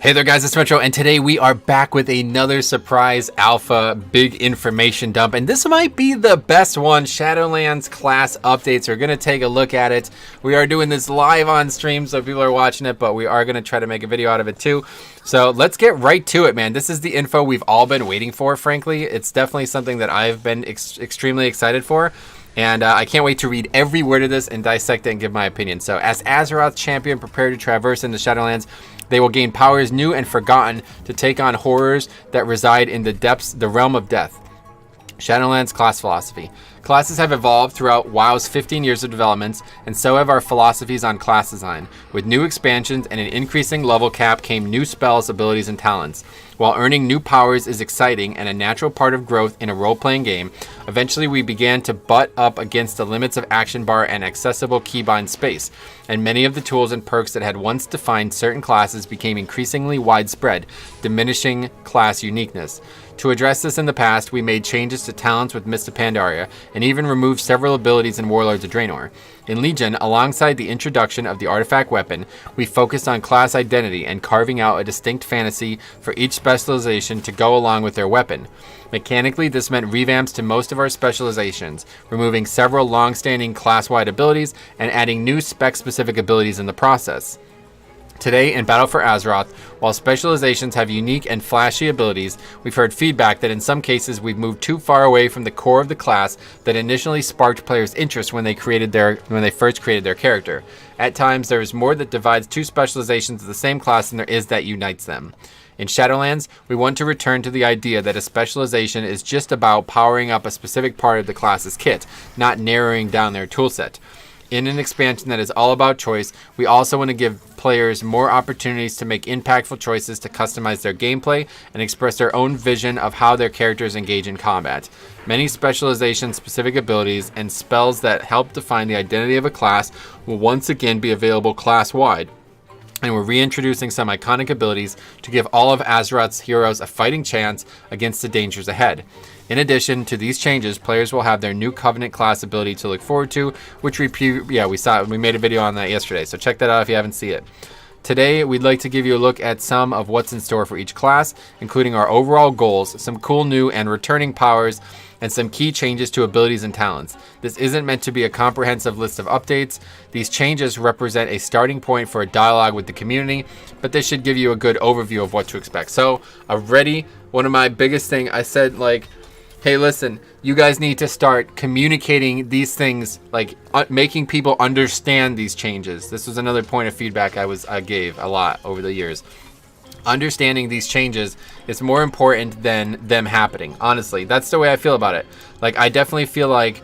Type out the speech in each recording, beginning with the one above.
Hey there guys, it's Metro, and today we are back with another surprise alpha big information dump, and this might be the best one. Shadowlands class updates. We're going to take a look at it. We are doing this live on stream, so people are watching it, but we are going to try to make a video out of it too. So let's get right to it, man. This is the info we've all been waiting for, frankly. It's definitely something that I've been extremely excited for. And I can't wait to read every word of this and dissect it and give my opinion. So as Azeroth's champion prepare to traverse into Shadowlands, they will gain powers new and forgotten to take on horrors that reside in the depths, the realm of death. Shadowlands class philosophy. Classes have evolved throughout WoW's 15 years of developments, and so have our philosophies on class design. With new expansions and an increasing level cap came new spells, abilities, and talents. While earning new powers is exciting and a natural part of growth in a role-playing game, eventually we began to butt up against the limits of action bar and accessible keybind space, and many of the tools and perks that had once defined certain classes became increasingly widespread, diminishing class uniqueness. To address this in the past, we made changes to talents with Mist of Pandaria, and even removed several abilities in Warlords of Draenor. In Legion, alongside the introduction of the artifact weapon, we focused on class identity and carving out a distinct fantasy for each specialization to go along with their weapon. Mechanically, this meant revamps to most of our specializations, removing several long-standing class-wide abilities and adding new spec-specific abilities in the process. Today, in Battle for Azeroth, while specializations have unique and flashy abilities, we've heard feedback that in some cases we've moved too far away from the core of the class that initially sparked players' interest when they first created their character. At times, there is more that divides two specializations of the same class than there is that unites them. In Shadowlands, we want to return to the idea that a specialization is just about powering up a specific part of the class's kit, not narrowing down their toolset. In an expansion that is all about choice, we also want to give players more opportunities to make impactful choices to customize their gameplay and express their own vision of how their characters engage in combat. Many specialization-specific abilities and spells that help define the identity of a class will once again be available class-wide. And we're reintroducing some iconic abilities to give all of Azeroth's heroes a fighting chance against the dangers ahead. In addition to these changes, players will have their new Covenant class ability to look forward to, which we made a video on that yesterday, so check that out if you haven't seen it. Today, we'd like to give you a look at some of what's in store for each class, including our overall goals, some cool new and returning powers, and some key changes to abilities and talents. This isn't meant to be a comprehensive list of updates. These changes represent a starting point for a dialogue with the community, but this should give you a good overview of what to expect. So, already, one of my biggest things, I said, like, hey, listen, you guys need to start communicating these things, like making people understand these changes. This was another point of feedback I gave a lot over the years. Understanding these changes is more important than them happening. Honestly, that's the way I feel about it. Like, I definitely feel like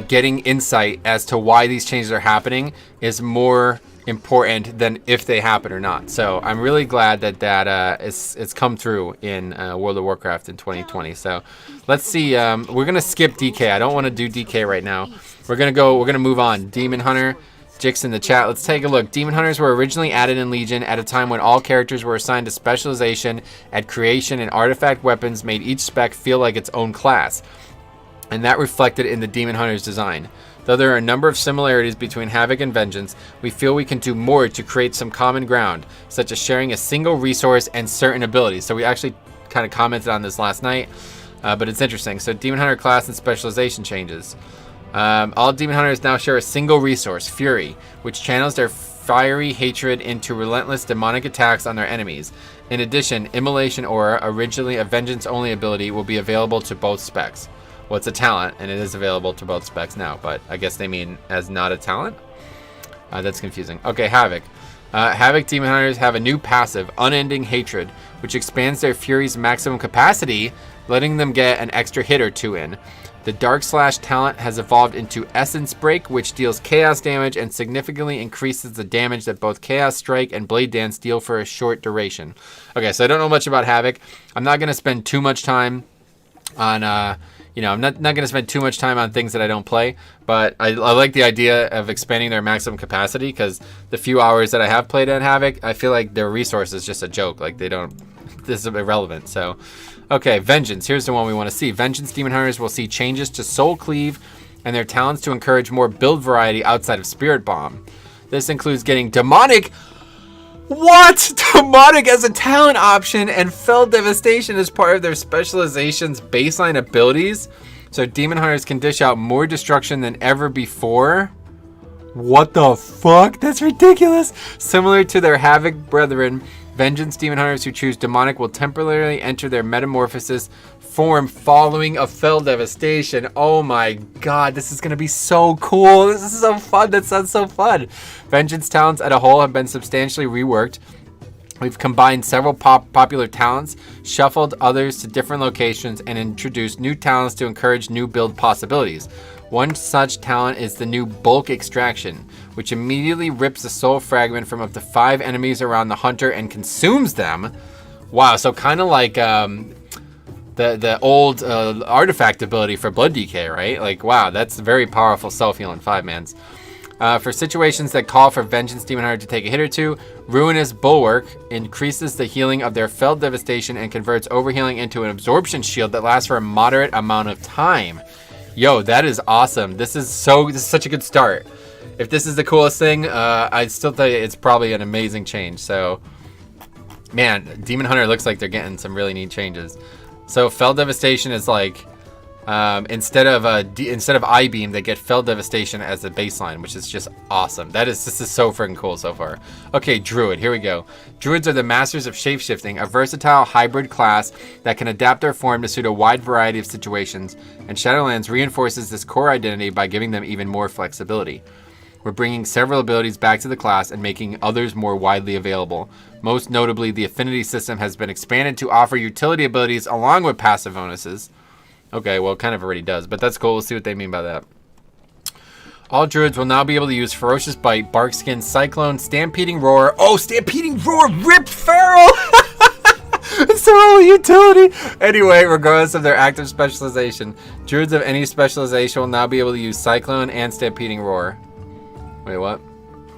getting insight as to why these changes are happening is more important than if they happen or not. So I'm really glad that it's come through in World of Warcraft in 2020. So let's see. We're gonna skip DK. I don't want to do DK right now. We're gonna move on. Demon Hunter. Jix in the chat. Let's take a look. Demon Hunters were originally added in Legion at a time when all characters were assigned a specialization at creation, and artifact weapons made each spec feel like its own class. And that reflected in the Demon Hunter's design. Though there are a number of similarities between Havoc and Vengeance, we feel we can do more to create some common ground, such as sharing a single resource and certain abilities. So we actually kind of commented on this last night, but it's interesting. So Demon Hunter class and specialization changes. All Demon Hunters now share a single resource, Fury, which channels their fiery hatred into relentless demonic attacks on their enemies. In addition, Immolation Aura, originally a Vengeance-only ability, will be available to both specs. Well, it's a talent, and it is available to both specs now, but I guess they mean as not a talent? That's confusing. Okay, Havoc. Havoc Demon Hunters have a new passive, Unending Hatred, which expands their Fury's maximum capacity, letting them get an extra hit or two in. The Dark Slash talent has evolved into Essence Break, which deals chaos damage and significantly increases the damage that both Chaos Strike and Blade Dance deal for a short duration. Okay, so I don't know much about Havoc. I'm not going to spend too much time on... I'm not going to spend too much time on things that I don't play, but I like the idea of expanding their maximum capacity, because the few hours that I have played at Havoc, I feel like their resource is just a joke. Like, this is irrelevant. So, okay, Vengeance. Here's the one we want to see. Vengeance Demon Hunters will see changes to Soul Cleave and their talents to encourage more build variety outside of Spirit Bomb. This includes getting demonic What? Demonic as a talent option and Fell Devastation as part of their specialization's baseline abilities. So demon hunters can dish out more destruction than ever before. What the fuck? That's ridiculous. Similar to their Havoc brethren, Vengeance demon hunters who choose demonic will temporarily enter their metamorphosis form following a Fell Devastation. Oh my god, this is gonna be so cool. This is so fun. That sounds so fun. Vengeance talents as a whole have been substantially reworked. We've combined several popular talents, shuffled others to different locations, and introduced new talents to encourage new build possibilities. One such talent is the new Bulk Extraction, which immediately rips a soul fragment from up to 5 enemies around the hunter and consumes them. Wow, so kind of like the old artifact ability for Blood Decay, right? Like, wow, that's very powerful self-healing 5-mans. For situations that call for Vengeance Demon Hunter to take a hit or two, Ruinous Bulwark increases the healing of their Fell Devastation and converts overhealing into an absorption shield that lasts for a moderate amount of time. Yo, that is awesome. This is such a good start. If this is the coolest thing, I'd still tell you it's probably an amazing change. So, man, Demon Hunter looks like they're getting some really neat changes. So Fell Devastation is like, instead of I-Beam, they get Fell Devastation as the baseline, which is just awesome. This is so freaking cool so far. Okay, Druid, here we go. Druids are the masters of shapeshifting, a versatile hybrid class that can adapt their form to suit a wide variety of situations, and Shadowlands reinforces this core identity by giving them even more flexibility. We're bringing several abilities back to the class and making others more widely available. Most notably, the affinity system has been expanded to offer utility abilities along with passive bonuses. Okay, well, it kind of already does, but that's cool. We'll see what they mean by that. All druids will now be able to use Ferocious Bite, Barkskin, Cyclone, Stampeding Roar. Oh, Stampeding Roar! Rip Feral! It's their only utility! Anyway, regardless of their active specialization, druids of any specialization will now be able to use Cyclone and Stampeding Roar. Wait, what?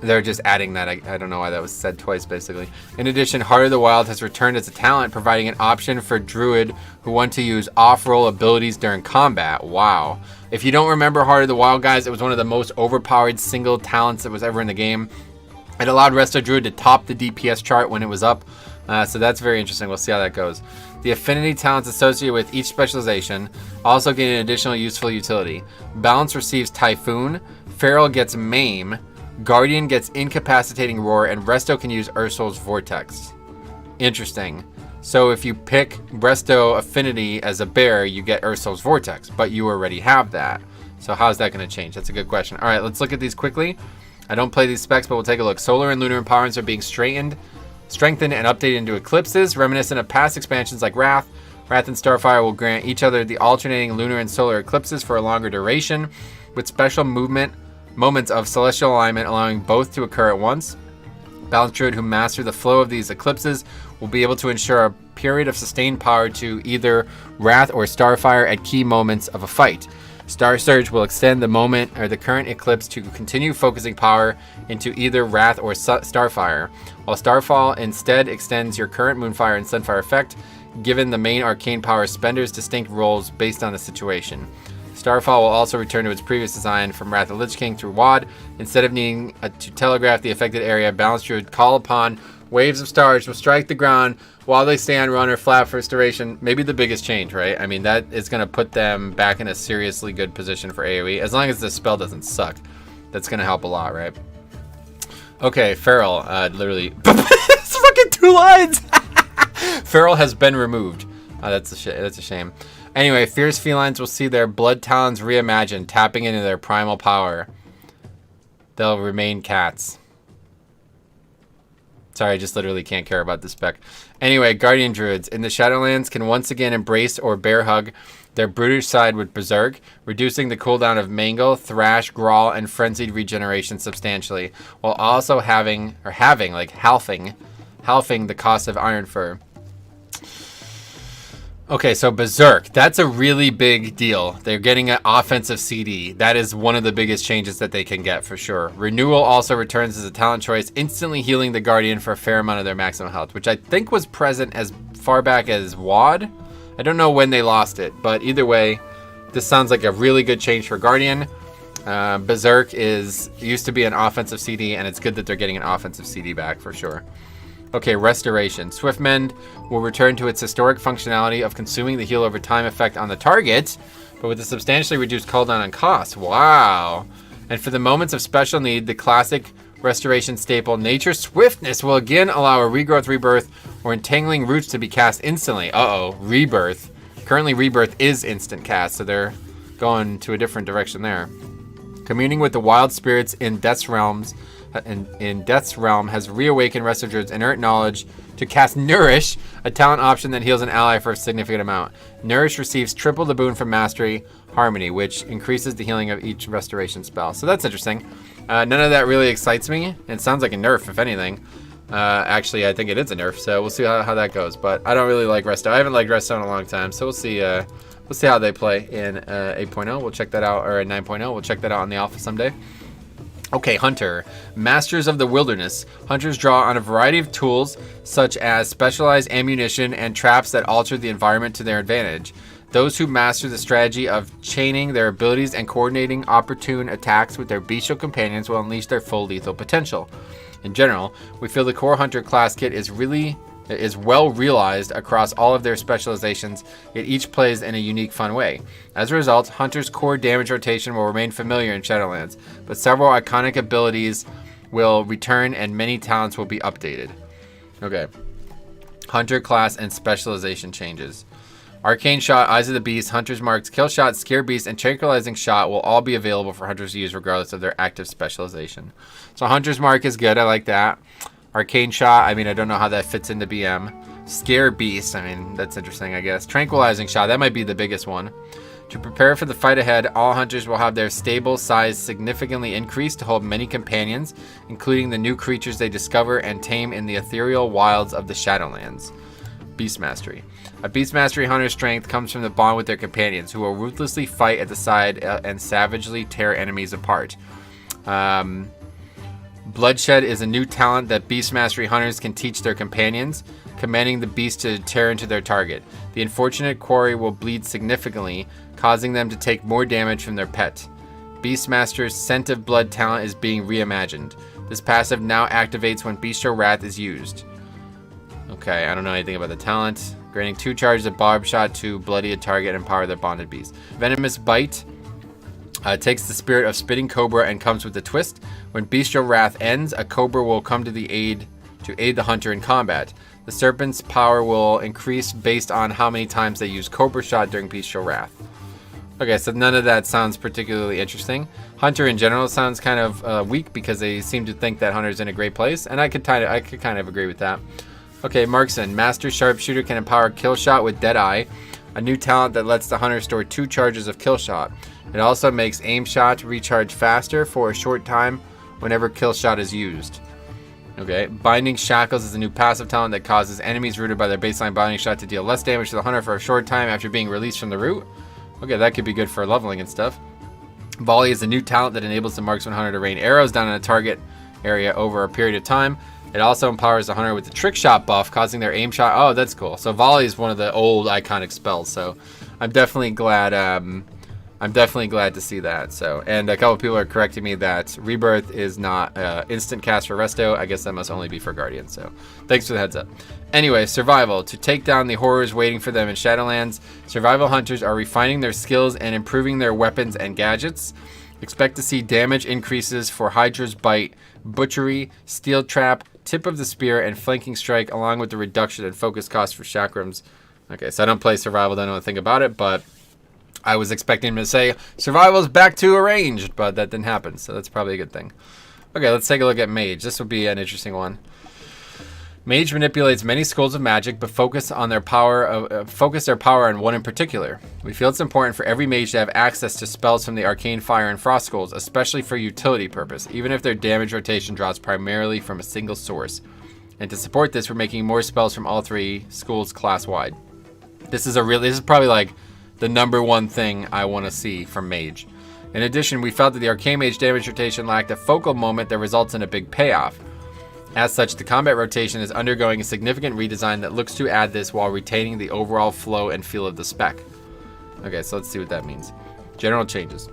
They're just adding that. I don't know why that was said twice, basically. In addition, Heart of the Wild has returned as a talent, providing an option for Druid who want to use off-roll abilities during combat. Wow. If you don't remember Heart of the Wild, guys, it was one of the most overpowered single talents that was ever in the game. It allowed Resto Druid to top the DPS chart when it was up. So that's very interesting. We'll see how that goes. The affinity talents associated with each specialization also gain an additional useful utility. Balance receives Typhoon, Feral gets Maim, Guardian gets Incapacitating Roar, and Resto can use Ursul's Vortex. Interesting. So if you pick Resto Affinity as a bear, you get Ursul's Vortex, but you already have that. So how's that going to change? That's a good question. All right, let's look at these quickly. I don't play these specs, but we'll take a look. Solar and lunar empowerments are being strengthened and updated into eclipses, reminiscent of past expansions like Wrath. Wrath and Starfire will grant each other the alternating lunar and solar eclipses for a longer duration, with special moments of celestial alignment allowing both to occur at once. Balanced Druid who master the flow of these eclipses will be able to ensure a period of sustained power to either Wrath or Starfire at key moments of a fight. Star Surge will extend the moment or the current eclipse to continue focusing power into either Wrath or Starfire, while Starfall instead extends your current Moonfire and Sunfire effect, given the main arcane power spender's distinct roles based on the situation. Starfall will also return to its previous design from Wrath of Lich King through WoD. Instead of needing to telegraph the affected area, Balanced Druid call upon waves of stars will strike the ground while they stay on run or flat for its duration. Maybe the biggest change, right? I mean, that is going to put them back in a seriously good position for AoE, as long as the spell doesn't suck. That's going to help a lot, right? Okay, Feral, literally... It's fucking 2 lines! Feral has been removed. That's a shame. Anyway, fierce felines will see their blood talons reimagined, tapping into their primal power. They'll remain cats. Sorry, I just literally can't care about the spec. Anyway, Guardian Druids in the Shadowlands can once again embrace or bear hug their brutish side with Berserk, reducing the cooldown of Mangle, Thrash, Grawl, and Frenzied Regeneration substantially, while also halving the cost of Iron Fur. Okay, so Berserk, that's a really big deal. They're getting an offensive CD. That is one of the biggest changes that they can get for sure. Renewal also returns as a talent choice, instantly healing the Guardian for a fair amount of their maximum health, which I think was present as far back as WoD. I don't know when they lost it, but either way, this sounds like a really good change for Guardian. Berserk used to be an offensive CD, and it's good that they're getting an offensive CD back for sure. Okay, Restoration. Swift Mend will return to its historic functionality of consuming the heal over time effect on the target, but with a substantially reduced cooldown and cost. Wow. And for the moments of special need, the classic Restoration staple Nature Swiftness will again allow a Regrowth, Rebirth, or Entangling Roots to be cast instantly. Uh-oh, Rebirth. Currently, Rebirth is instant cast, so they're going to a different direction there. Communing with the wild spirits in Death's Realms, in Death's Realm has reawakened Rest of Druid's inert knowledge to cast Nourish, a talent option that heals an ally for a significant amount. Nourish receives triple the boon from Mastery Harmony, which increases the healing of each restoration spell. So that's interesting. None of that really excites me. It sounds like a nerf, if anything. Actually, I think it is a nerf, so we'll see how that goes. But I don't really like Resto. I haven't liked Resto in a long time, so we'll see how they play in 8.0. We'll check that out, or 9.0. We'll check that out on the alpha someday. Okay, Hunter. Masters of the Wilderness. Hunters draw on a variety of tools, such as specialized ammunition and traps that alter the environment to their advantage. Those who master the strategy of chaining their abilities and coordinating opportune attacks with their bestial companions will unleash their full lethal potential. In general, we feel the core Hunter class kit is well realized across all of their specializations, yet each plays in a unique, fun way. As a result, Hunter's core damage rotation will remain familiar in Shadowlands, but several iconic abilities will return and many talents will be updated. Okay. Hunter class and specialization changes. Arcane Shot, Eyes of the Beast, Hunter's Marks, Kill Shot, Scare Beast, and Tranquilizing Shot will all be available for Hunters to use regardless of their active specialization. So Hunter's Mark is good, I like that. Arcane Shot, I mean, I don't know how that fits into BM. Scare Beast, I mean, that's interesting, I guess. Tranquilizing Shot, that might be the biggest one. To prepare for the fight ahead, all hunters will have their stable size significantly increased to hold many companions, including the new creatures they discover and tame in the ethereal wilds of the Shadowlands. Beast Mastery. A Beast Mastery hunter's strength comes from the bond with their companions, who will ruthlessly fight at the side and savagely tear enemies apart. Bloodshed is a new talent that Beast Mastery hunters can teach their companions, commanding the beast to tear into their target. The unfortunate quarry will bleed significantly, causing them to take more damage from their pet. Beastmaster's Scent of Blood talent is being reimagined. This passive now activates when Bestial Wrath is used. Okay, I don't know anything about the talent. Granting 2 charges of Barb Shot to bloody a target and empower their bonded beast. Venomous Bite takes the spirit of Spitting Cobra and comes with a twist. When Bestial Wrath ends, a Cobra will come to aid the hunter in combat. The Serpent's power will increase based on how many times they use Cobra Shot during Bestial Wrath. Okay, so none of that sounds particularly interesting. Hunter in general sounds kind of weak because they seem to think that Hunter's in a great place, and I could kind of agree with that. Okay, Marksman. Master Sharpshooter can empower Kill Shot with Deadeye, a new talent that lets the hunter store 2 charges of Kill Shot. It also makes Aim Shot recharge faster for a short time whenever Kill Shot is used. Okay, Binding Shackles is a new passive talent that causes enemies rooted by their baseline Binding Shot to deal less damage to the hunter for a short time after being released from the root. Okay, that could be good for leveling and stuff. Volley is a new talent that enables the Marksman hunter to rain arrows down on a target area over a period of time. It also empowers the hunter with the Trick Shot buff, causing their aim shot. Oh, that's cool. So Volley is one of the old iconic spells. So I'm definitely glad. I'm definitely glad to see that. So, and a couple people are correcting me that Rebirth is not instant cast for Resto. I guess that must only be for Guardian. So thanks for the heads up. Anyway, Survival. To take down the horrors waiting for them in Shadowlands, Survival hunters are refining their skills and improving their weapons and gadgets. Expect to see damage increases for Hydra's Bite, Butchery, Steel Trap, Tip of the Spear, and Flanking Strike, along with the reduction in focus cost for Chakrams. Okay, so I don't play Survival, don't know anything about it, but I was expecting him to say, Survival's back to arranged, but that didn't happen, so that's probably a good thing. Okay, let's take a look at Mage. This would be an interesting one. Mage manipulates many schools of magic, but focus their power on one in particular. We feel it's important for every mage to have access to spells from the Arcane Fire and Frost schools, especially for utility purpose, even if their damage rotation draws primarily from a single source. And to support this, we're making more spells from all 3 schools class-wide. This is probably like the #1 thing I want to see from Mage. In addition, we felt that the Arcane Mage damage rotation lacked a focal moment that results in a big payoff. As such, the combat rotation is undergoing a significant redesign that looks to add this while retaining the overall flow and feel of the spec. Okay, so let's see what that means. General changes.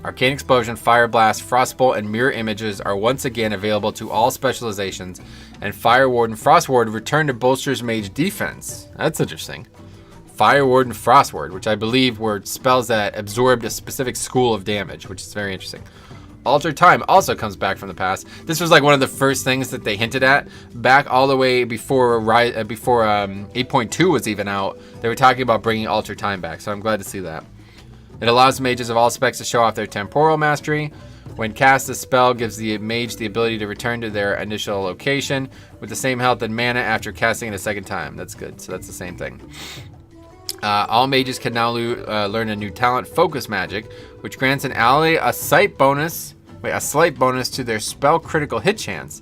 Arcane Explosion, Fire Blast, Frostbolt, and Mirror Images are once again available to all specializations, and Fire Ward and Frost Ward return to bolsters Mage defense. That's interesting. Fire Ward and Frost Ward, which I believe were spells that absorbed a specific school of damage, which is very interesting. Alter Time also comes back from the past. This was like one of the first things that they hinted at back all the way before 8.2 was even out. They were talking about bringing Alter Time back, so I'm glad to see that. It allows mages of all specs to show off their temporal mastery. When cast, the spell gives the mage the ability to return to their initial location with the same health and mana after casting it a second time. That's good. So that's the same thing. All mages can now learn a new talent, Focus Magic, which grants an ally a slight bonus to their spell critical hit chance.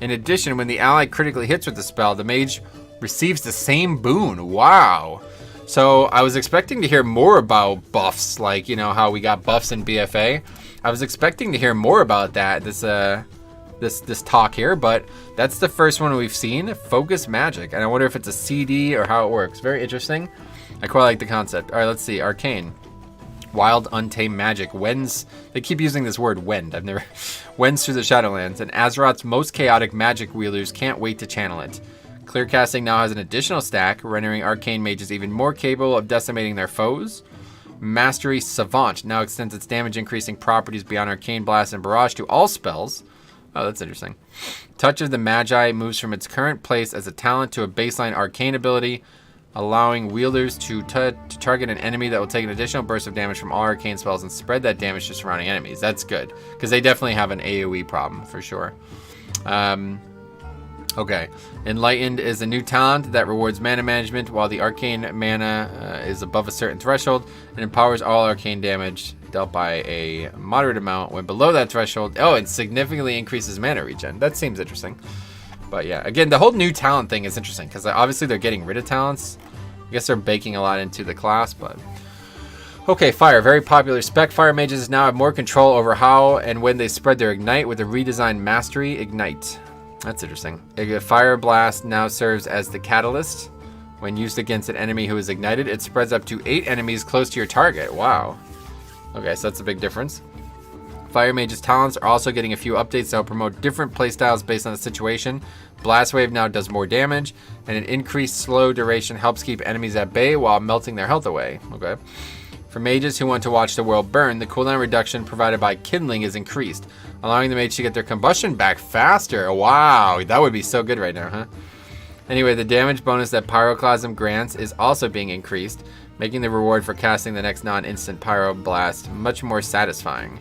In addition, when the ally critically hits with the spell, the mage receives the same boon. Wow. So I was expecting to hear more about buffs, like, you know, how we got buffs in BFA. I was expecting to hear more about that, this talk here, but that's the first one we've seen, Focus Magic. And I wonder if it's a CD or how it works. Very interesting. I quite like the concept. All right, let's see. Arcane. Wild, untamed magic wends. They keep using this word wend. Wends through the Shadowlands, and Azeroth's most chaotic magic wielders can't wait to channel it. Clear casting now has an additional stack, rendering arcane mages even more capable of decimating their foes. Mastery Savant now extends its damage increasing properties beyond Arcane Blast and Barrage to all spells. Oh, that's interesting. Touch of the Magi moves from its current place as a talent to a baseline arcane ability, allowing wielders to target an enemy that will take an additional burst of damage from all arcane spells and spread that damage to surrounding enemies. That's good, because they definitely have an AoE problem, for sure. Okay. Enlightened is a new talent that rewards mana management while the arcane mana is above a certain threshold, and empowers all arcane damage dealt by a moderate amount when below that threshold. Oh, it significantly increases mana regen. That seems interesting. But yeah, again, the whole new talent thing is interesting because obviously they're getting rid of talents. I guess they're baking a lot into the class, but... Okay, Fire. Very popular spec. Fire mages now have more control over how and when they spread their Ignite with a redesigned Mastery Ignite. That's interesting. Fire Blast now serves as the catalyst. When used against an enemy who is ignited, it spreads up to 8 enemies close to your target. Wow. Okay, so that's a big difference. Fire Mage's talents are also getting a few updates that will promote different playstyles based on the situation. Blast Wave now does more damage, and an increased slow duration helps keep enemies at bay while melting their health away. Okay. For mages who want to watch the world burn, the cooldown reduction provided by Kindling is increased, allowing the mage to get their combustion back faster. Wow, that would be so good right now, huh? Anyway, the damage bonus that Pyroclasm grants is also being increased, making the reward for casting the next non-instant Pyroblast much more satisfying.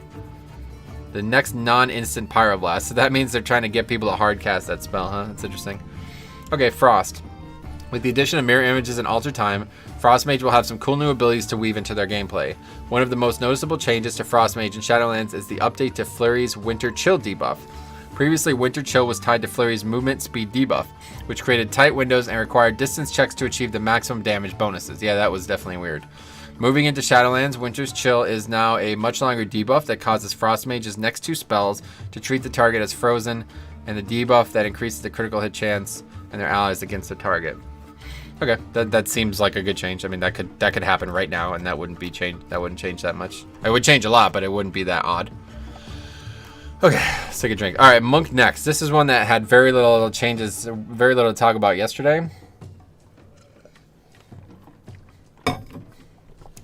The next non-instant Pyroblast, so that means they're trying to get people to hard cast that spell, huh? That's interesting. Okay, Frost. With the addition of Mirror Images and Alter Time, Frost Mage will have some cool new abilities to weave into their gameplay. One of the most noticeable changes to Frost Mage in Shadowlands is the update to Flurry's Winter Chill debuff. Previously, Winter Chill was tied to Flurry's movement speed debuff, which created tight windows and required distance checks to achieve the maximum damage bonuses. Yeah, that was definitely weird. Moving into Shadowlands, Winter's Chill is now a much longer debuff that causes Frost Mage's next 2 spells to treat the target as frozen, and the debuff that increases the critical hit chance and their allies against the target. Okay, that seems like a good change. I mean, that could happen right now, and that wouldn't be changed. That wouldn't change that much. It would change a lot, but it wouldn't be that odd. Okay, let's take a drink. All right, Monk next. This is one that had very little changes, very little to talk about yesterday.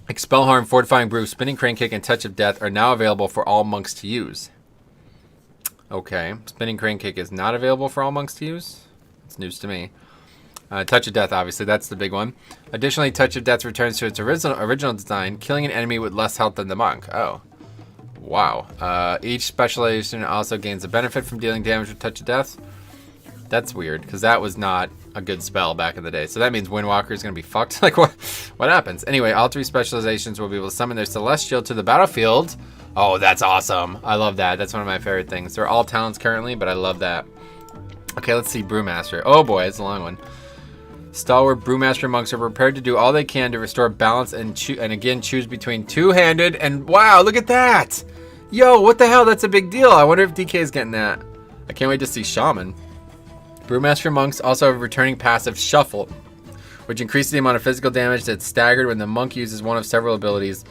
Expel Harm, Fortifying Brew, Spinning Crane Kick, and Touch of Death are now available for all monks to use. Okay, Spinning Crane Kick is not available for all monks to use. It's news to me. Touch of Death, obviously, that's the big one. Additionally, Touch of Death returns to its original design, killing an enemy with less health than the monk. Oh. Wow. Each specialization also gains a benefit from dealing damage with Touch of Death. That's weird, because that was not a good spell back in the day. So that means Windwalker is going to be fucked. Like, what happens? Anyway, all 3 specializations will be able to summon their Celestial to the battlefield. Oh, that's awesome. I love that. That's one of my favorite things. They're all talents currently, but I love that. Okay, let's see Brewmaster. Oh boy, it's a long one. Stalwart Brewmaster monks are prepared to do all they can to restore balance and again choose between two-handed and... Wow, look at that! Yo, what the hell? That's a big deal. I wonder if DK is getting that. I can't wait to see Shaman. Brewmaster monks also have a returning passive Shuffle, which increases the amount of physical damage that's staggered when the monk uses one of several abilities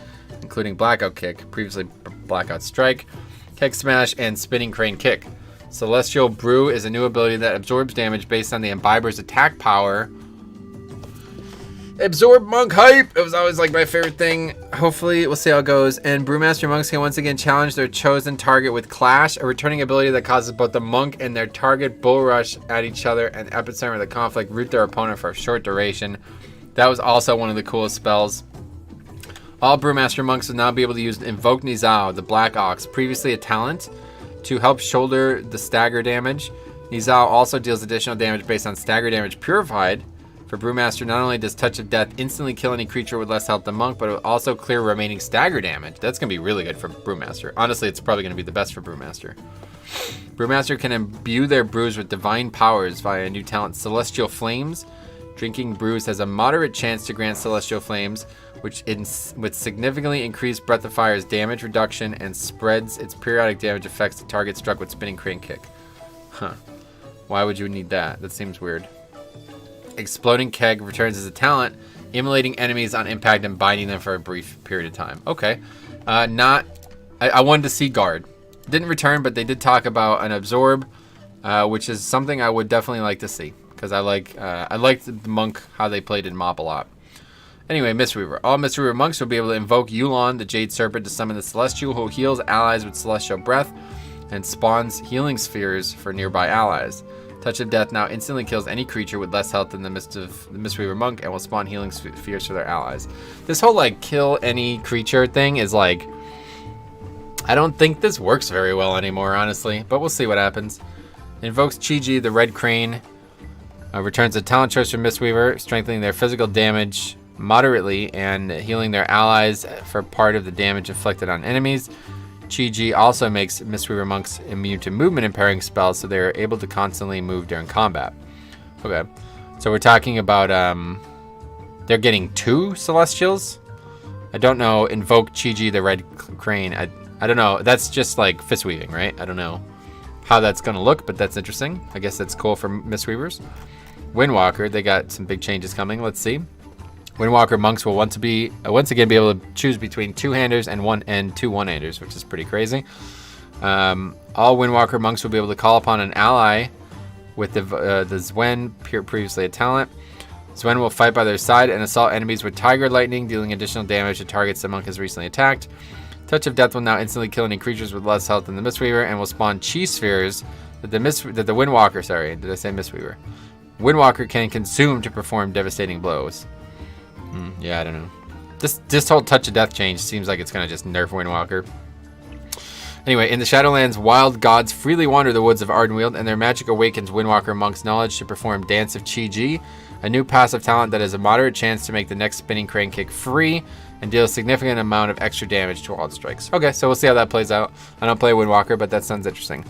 including Blackout Kick, previously Blackout Strike, Keg Smash, and Spinning Crane Kick. Celestial Brew is a new ability that absorbs damage based on the Imbiber's attack power. Absorb Monk hype! It was always like my favorite thing. Hopefully, we'll see how it goes. And Brewmaster Monks can once again challenge their chosen target with Clash, a returning ability that causes both the monk and their target bull rush at each other and epicenter of the conflict, root their opponent for a short duration. That was also one of the coolest spells. All Brewmaster Monks will now be able to use Invoke Nizao, the Black Ox, previously a talent, to help shoulder the stagger damage. Nizao also deals additional damage based on stagger damage purified. For Brewmaster, not only does Touch of Death instantly kill any creature with less health than Monk, but it will also clear remaining stagger damage. That's going to be really good for Brewmaster. Honestly, it's probably going to be the best for Brewmaster. Brewmaster can imbue their brews with divine powers via a new talent, Celestial Flames. Drinking brews has a moderate chance to grant Celestial Flames, which with significantly increased Breath of Fire's damage reduction and spreads its periodic damage effects to target struck with Spinning Crane Kick. Huh. Why would you need that? That seems weird. Exploding Keg returns as a talent, immolating enemies on impact and binding them for a brief period of time. Okay. I wanted to see Guard. Didn't return, but they did talk about an Absorb, which is something I would definitely like to see. Because I liked the Monk, how they played in MoP a lot. Anyway, Mistweaver. All Mistweaver Monks will be able to invoke Yulon, the Jade Serpent, to summon the Celestial, who heals allies with Celestial Breath and spawns healing spheres for nearby allies. Touch of Death now instantly kills any creature with less health than the Mistweaver Monk and will spawn healing spheres for their allies. This whole, like, kill any creature thing is, like... I don't think this works very well anymore, honestly. But we'll see what happens. Invokes Chi-Ji, the Red Crane. Returns a talent choice from Mistweaver, strengthening their physical damage moderately and healing their allies for part of the damage inflicted on enemies. Chi-Ji also makes Mistweaver Monks immune to movement impairing spells, so they are able to constantly move during combat. Okay, so we're talking about they're getting 2 Celestials. I don't know. Invoke Chi-Ji, the Red Crane. I don't know. That's just like fist weaving, right? I don't know how that's gonna look, but that's interesting. I guess that's cool for Mistweavers. Windwalker, they got some big changes coming. Let's see. Windwalker Monks will once again be able to choose between 2-handers and 2 1-handers, which is pretty crazy. All Windwalker Monks will be able to call upon an ally with the Zwen, previously a talent. Zwen will fight by their side and assault enemies with Tiger Lightning, dealing additional damage to targets the monk has recently attacked. Touch of Death will now instantly kill any creatures with less health than the Mistweaver and will spawn Chi Spheres that the Windwalker, sorry, did I say Mistweaver? Windwalker can consume to perform devastating blows. Yeah, I don't know. This whole Touch of Death change seems like it's going to just nerf Windwalker. Anyway, in the Shadowlands, wild gods freely wander the woods of Ardenweald, and their magic awakens Windwalker Monk's knowledge to perform Dance of Chi-Ji, a new passive talent that has a moderate chance to make the next Spinning Crane Kick free and deal a significant amount of extra damage to all its strikes. Okay, so we'll see how that plays out. I don't play Windwalker, but that sounds interesting.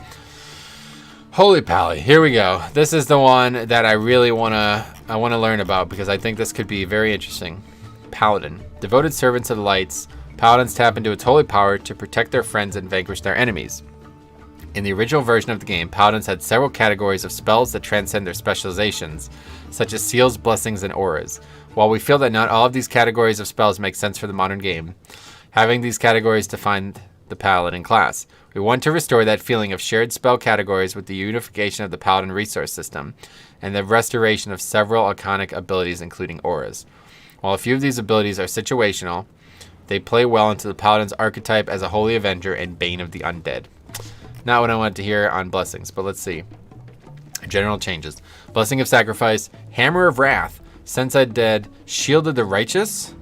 Holy Pally, here we go. This is the one that I really want to learn about because I think this could be very interesting. Paladin. Devoted servants of the lights, Paladins tap into its holy power to protect their friends and vanquish their enemies. In the original version of the game, Paladins had several categories of spells that transcend their specializations, such as seals, blessings, and auras. While we feel that not all of these categories of spells make sense for the modern game, having these categories define the Paladin class. We want to restore that feeling of shared spell categories with the unification of the Paladin resource system, and the restoration of several iconic abilities including auras. While a few of these abilities are situational, they play well into the Paladin's archetype as a Holy Avenger and Bane of the Undead. Not what I wanted to hear on Blessings, but let's see. General changes. Blessing of Sacrifice, Hammer of Wrath, Sense Dead, Shield of the Righteous,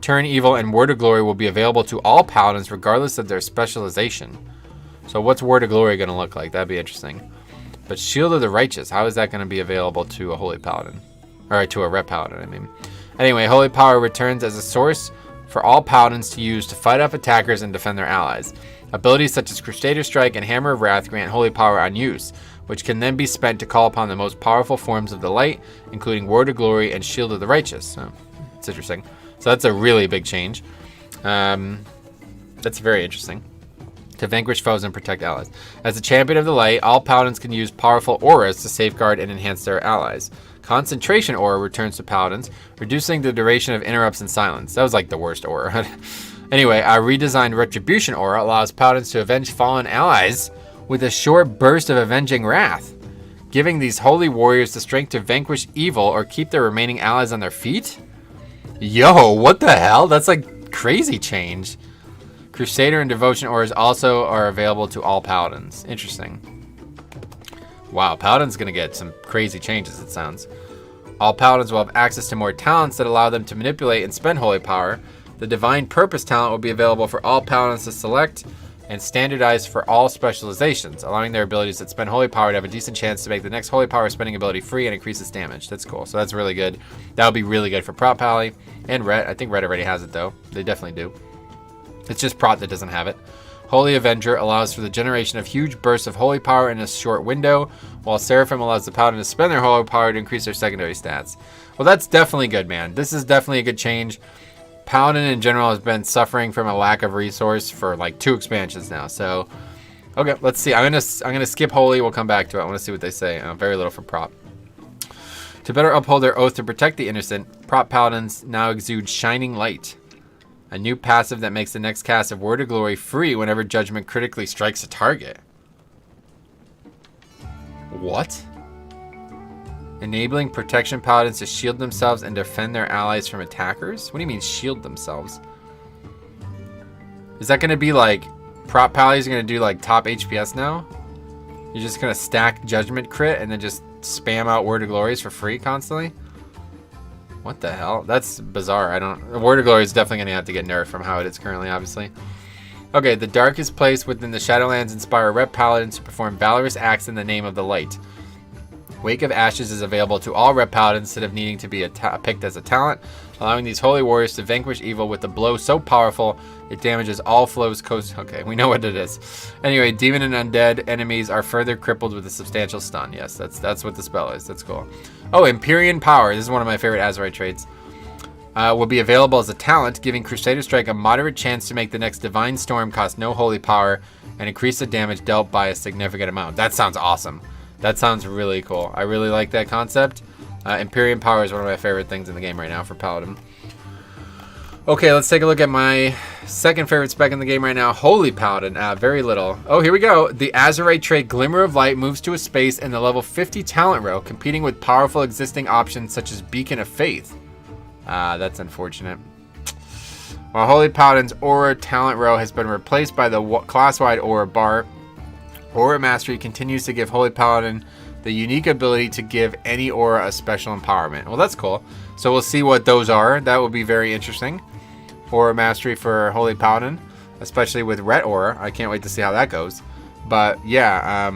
Turn Evil, and Word of Glory will be available to all Paladins regardless of their specialization. So what's Word of Glory going to look like? That'd be interesting. But Shield of the Righteous, how is that going to be available to a Holy Paladin? Or to a Rep Paladin, I mean. Anyway, Holy Power returns as a source for all Paladins to use to fight off attackers and defend their allies. Abilities such as Crusader Strike and Hammer of Wrath grant Holy Power on use, which can then be spent to call upon the most powerful forms of the light, including Word of Glory and Shield of the Righteous. So, it's interesting. So that's a really big change. That's very interesting. To vanquish foes and protect allies. As a champion of the light, all Paladins can use powerful auras to safeguard and enhance their allies. Concentration Aura returns to Paladins, reducing the duration of interrupts and silence. That was like the worst aura. Anyway, our redesigned Retribution aura allows Paladins to avenge fallen allies with a short burst of avenging wrath, giving these holy warriors the strength to vanquish evil or keep their remaining allies on their feet? Yo, what the hell? That's like crazy change. Crusader and Devotion auras also are available to all Paladins. Interesting. Wow, Paladin's gonna get some crazy changes, it sounds. All Paladins will have access to more talents that allow them to manipulate and spend holy power. The Divine Purpose talent will be available for all Paladins to select and standardized for all specializations, allowing their abilities that spend holy power to have a decent chance to make the next holy power spending ability free and increase its damage. That's cool. So that's really good. That'll be really good for Prot Pally and Ret. I think Ret already has it though. They definitely do. It's just Prot that doesn't have it. Holy Avenger allows for the generation of huge bursts of holy power in a short window, while Seraphim allows the Paladin to spend their holy power to increase their secondary stats. Well, that's definitely good, man. This is definitely a good change. Paladin in general has been suffering from a lack of resource for like 2 expansions now. So, okay, let's see. I'm gonna skip Holy. We'll come back to it. I want to see what they say. Very little for Prot. To better uphold their oath to protect the innocent, Prot Paladins now exude Shining Light, a new passive that makes the next cast of Word of Glory free whenever Judgment critically strikes a target. What? Enabling protection Paladins to shield themselves and defend their allies from attackers? What do you mean shield themselves? Is that going to be like Prot Pallies are going to do like top HPS now? You're just going to stack Judgment crit and then just spam out Word of Glories for free constantly? What the hell? That's bizarre. Word of Glory is definitely going to have to get nerfed from how it is currently, obviously. Okay, the darkest place within the Shadowlands inspire Ret Paladins to perform valorous acts in the name of the light. Wake of Ashes is available to all Ret Paladins instead of needing to be picked as a talent, allowing these holy warriors to vanquish evil with a blow so powerful it damages all flows coast. Okay, we know what it is. Anyway, demon and undead enemies are further crippled with a substantial stun. Yes, that's what the spell is. That's cool. Oh, Empyrean Power. This is one of my favorite Azerite traits. Will be available as a talent, giving Crusader Strike a moderate chance to make the next Divine Storm cost no holy power and increase the damage dealt by a significant amount. That sounds awesome. That sounds really cool. I really like that concept. Empyrean Power is one of my favorite things in the game right now for Paladin. Okay, let's take a look at my second favorite spec in the game right now, Holy Paladin. Very little. Oh, here we go. The Azerite trait Glimmer of Light moves to a space in the level 50 talent row, competing with powerful existing options such as Beacon of Faith. That's unfortunate. While Holy Paladin's Aura talent row has been replaced by the class-wide Aura bar, Aura Mastery continues to give Holy Paladin the unique ability to give any aura a special empowerment. Well, that's cool. So we'll see what those are. That will be very interesting. Aura Mastery for Holy Paladin, especially with Ret Aura. I can't wait to see how that goes. But yeah,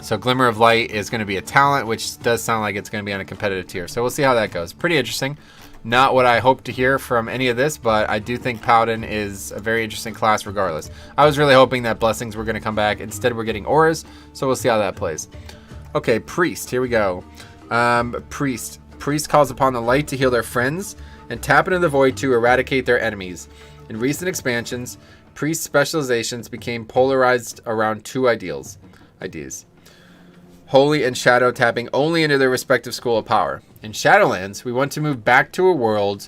so Glimmer of Light is going to be a talent, which does sound like it's going to be on a competitive tier. So we'll see how that goes. Pretty interesting. Not what I hope to hear from any of this, but I do think Paladin is a very interesting class regardless. I was really hoping that Blessings were going to come back. Instead, we're getting Auras, so we'll see how that plays. Okay, Priest. Here we go. Priest. Priest calls upon the light to heal their friends and tap into the void to eradicate their enemies. In recent expansions, Priest specializations became polarized around 2 ideas. Holy and Shadow tapping only into their respective school of power. In Shadowlands, we want to move back to a world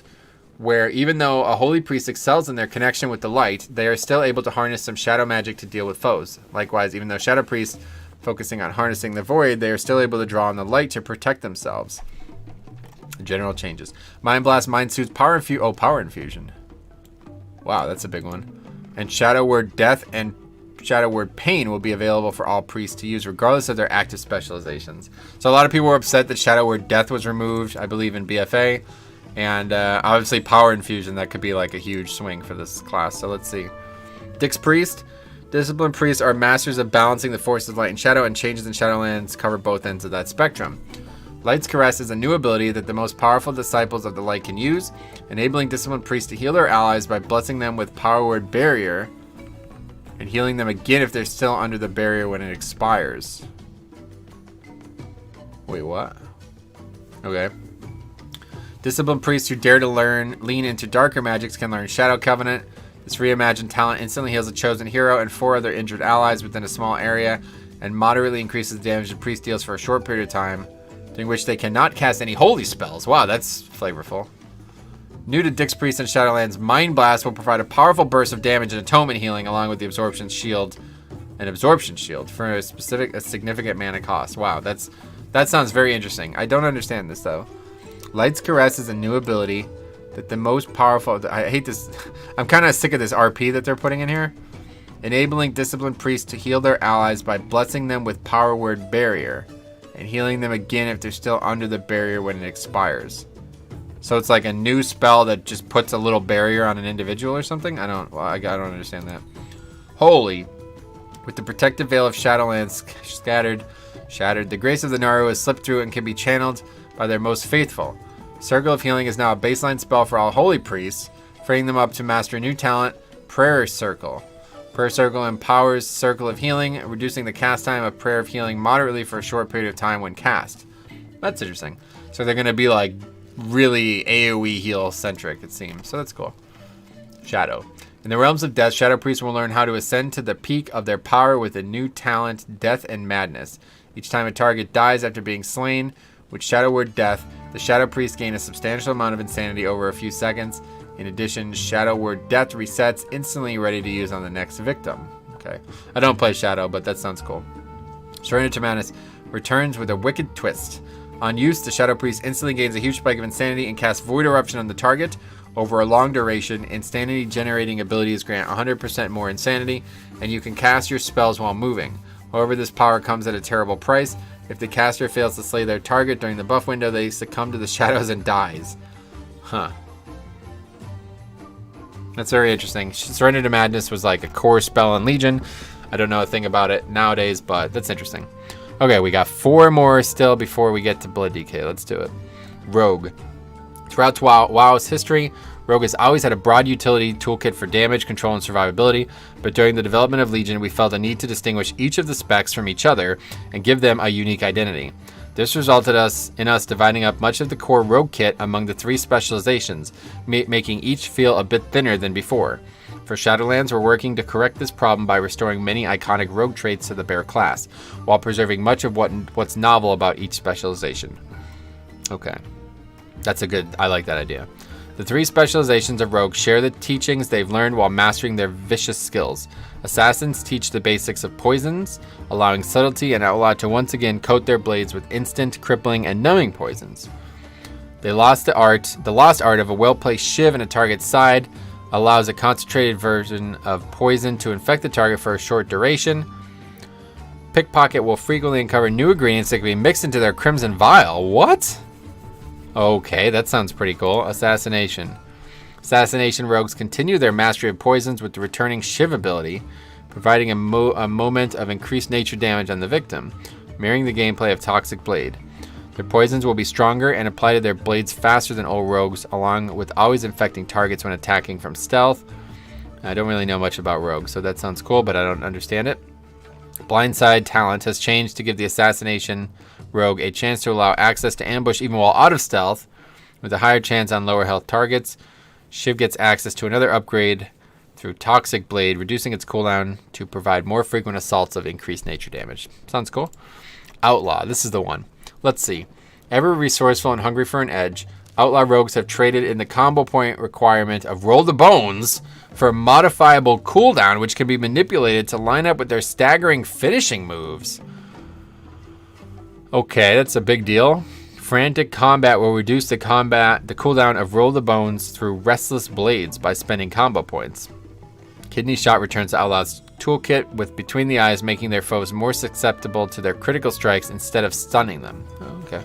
where even though a Holy Priest excels in their connection with the light, they are still able to harness some shadow magic to deal with foes. Likewise, even though Shadow Priests focusing on harnessing the void, they are still able to draw on the light to protect themselves. General changes. Mind Blast, Mind Suits, Power Infusion. Wow, that's a big one. And Shadow Word Death and Shadow Word Pain will be available for all priests to use regardless of their active specializations. So a lot of people were upset that Shadow Word Death was removed, I believe, in BFA. And obviously Power Infusion, that could be like a huge swing for this class. So let's see. Dix Priest. Disciplined Priests are masters of balancing the forces of light and shadow, and changes in Shadowlands cover both ends of that spectrum. Light's Caress is a new ability that the most powerful disciples of the light can use, enabling Disciplined Priests to heal their allies by blessing them with Power Word Barrier and healing them again if they're still under the barrier when it expires. Wait, what? Okay. Disciplined Priests who dare to lean into darker magics can learn Shadow Covenant. This reimagined talent instantly heals a chosen hero and 4 other injured allies within a small area, and moderately increases the damage the priest deals for a short period of time, during which they cannot cast any holy spells. Wow, that's flavorful. New to Dix Priest and Shadowlands, Mind Blast will provide a powerful burst of damage and atonement healing along with the Absorption Shield for a significant mana cost. Wow, that sounds very interesting. I don't understand this though. Light's Caress is a new ability that the most powerful... I hate this. I'm kind of sick of this RP that they're putting in here. Enabling Disciplined Priests to heal their allies by blessing them with Power Word Barrier and healing them again if they're still under the barrier when it expires. So it's like a new spell that just puts a little barrier on an individual or something? I don't understand that. Holy. With the protective veil of Shadowlands shattered, the grace of the Naru has slipped through and can be channeled by their most faithful. Circle of Healing is now a baseline spell for all holy priests, freeing them up to master a new talent, Prayer Circle. Prayer Circle empowers Circle of Healing, reducing the cast time of Prayer of Healing moderately for a short period of time when cast. That's interesting. So they're going to be like really AoE heal centric, it seems. So that's cool. Shadow. In the realms of death, Shadow Priests will learn how to ascend to the peak of their power with a new talent, Death and Madness. Each time a target dies after being slain with Shadow Word Death, the Shadow Priests gain a substantial amount of insanity over a few seconds. In addition, Shadow Word Death resets instantly, ready to use on the next victim. Okay. I don't play Shadow, but that sounds cool. Surrender to Madness returns with a wicked twist. On use, the Shadow Priest instantly gains a huge spike of insanity and casts Void Eruption on the target. Over a long duration, insanity generating abilities grant 100% more insanity, and you can cast your spells while moving. However, this power comes at a terrible price. If the caster fails to slay their target during the buff window, they succumb to the shadows and dies. Huh. That's very interesting. Surrender to Madness was like a core spell in Legion. I don't know a thing about it nowadays, but that's interesting. Okay, we got 4 more still before we get to Blood DK. Let's do it. Rogue. Throughout WoW's history, Rogue has always had a broad utility toolkit for damage, control, and survivability, but during the development of Legion, we felt a need to distinguish each of the specs from each other and give them a unique identity. This resulted in us dividing up much of the core Rogue kit among the 3 specializations, making each feel a bit thinner than before. For Shadowlands, we're working to correct this problem by restoring many iconic Rogue traits to the Bear class, while preserving much of what's novel about each specialization. Okay. I like that idea. The 3 specializations of Rogue share the teachings they've learned while mastering their vicious skills. Assassins teach the basics of poisons, allowing Subtlety and Outlaw to once again coat their blades with instant, crippling, and numbing poisons. The lost art of a well-placed shiv in a target's side allows a concentrated version of poison to infect the target for a short duration. Pickpocket will frequently uncover new ingredients that can be mixed into their Crimson Vial. What? Okay, that sounds pretty cool. Assassination rogues continue their mastery of poisons with the returning Shiv ability, providing a moment of increased nature damage on the victim, mirroring the gameplay of Toxic Blade. Their poisons will be stronger and apply to their blades faster than old rogues, along with always infecting targets when attacking from stealth. I don't really know much about rogues, so that sounds cool, but I don't understand it. Blindside talent has changed to give the assassination rogue a chance to allow access to ambush even while out of stealth, with a higher chance on lower health targets. Shiv gets access to another upgrade through Toxic Blade, reducing its cooldown to provide more frequent assaults of increased nature damage. Sounds cool. Outlaw, this is the one. Let's see. Ever resourceful and hungry for an edge, Outlaw rogues have traded in the combo point requirement of Roll the Bones for a modifiable cooldown, which can be manipulated to line up with their staggering finishing moves. Okay, that's a big deal. Frantic Combat will reduce the cooldown of Roll the Bones through Restless Blades by spending combo points. Kidney Shot returns to Outlaw's toolkit with Between the Eyes, making their foes more susceptible to their critical strikes instead of stunning them. Oh, okay.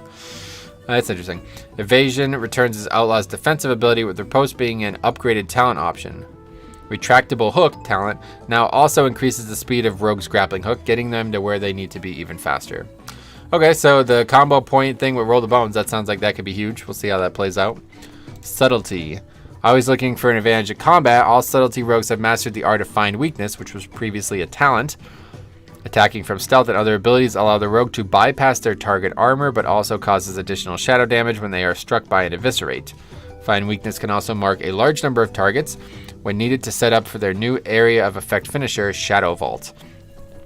That's interesting. Evasion returns as Outlaw's defensive ability, with Repose being an upgraded talent option. Retractable Hook talent now also increases the speed of Rogue's grappling hook, getting them to where they need to be even faster. Okay, so the combo point thing with Roll the Bones, that sounds like that could be huge. We'll see how that plays out. Subtlety. Always looking for an advantage at combat, all Subtlety rogues have mastered the art of Find Weakness, which was previously a talent. Attacking from stealth and other abilities allow the rogue to bypass their target armor, but also causes additional shadow damage when they are struck by an eviscerate. Find Weakness can also mark a large number of targets when needed to set up for their new area of effect finisher, Shadow Vault,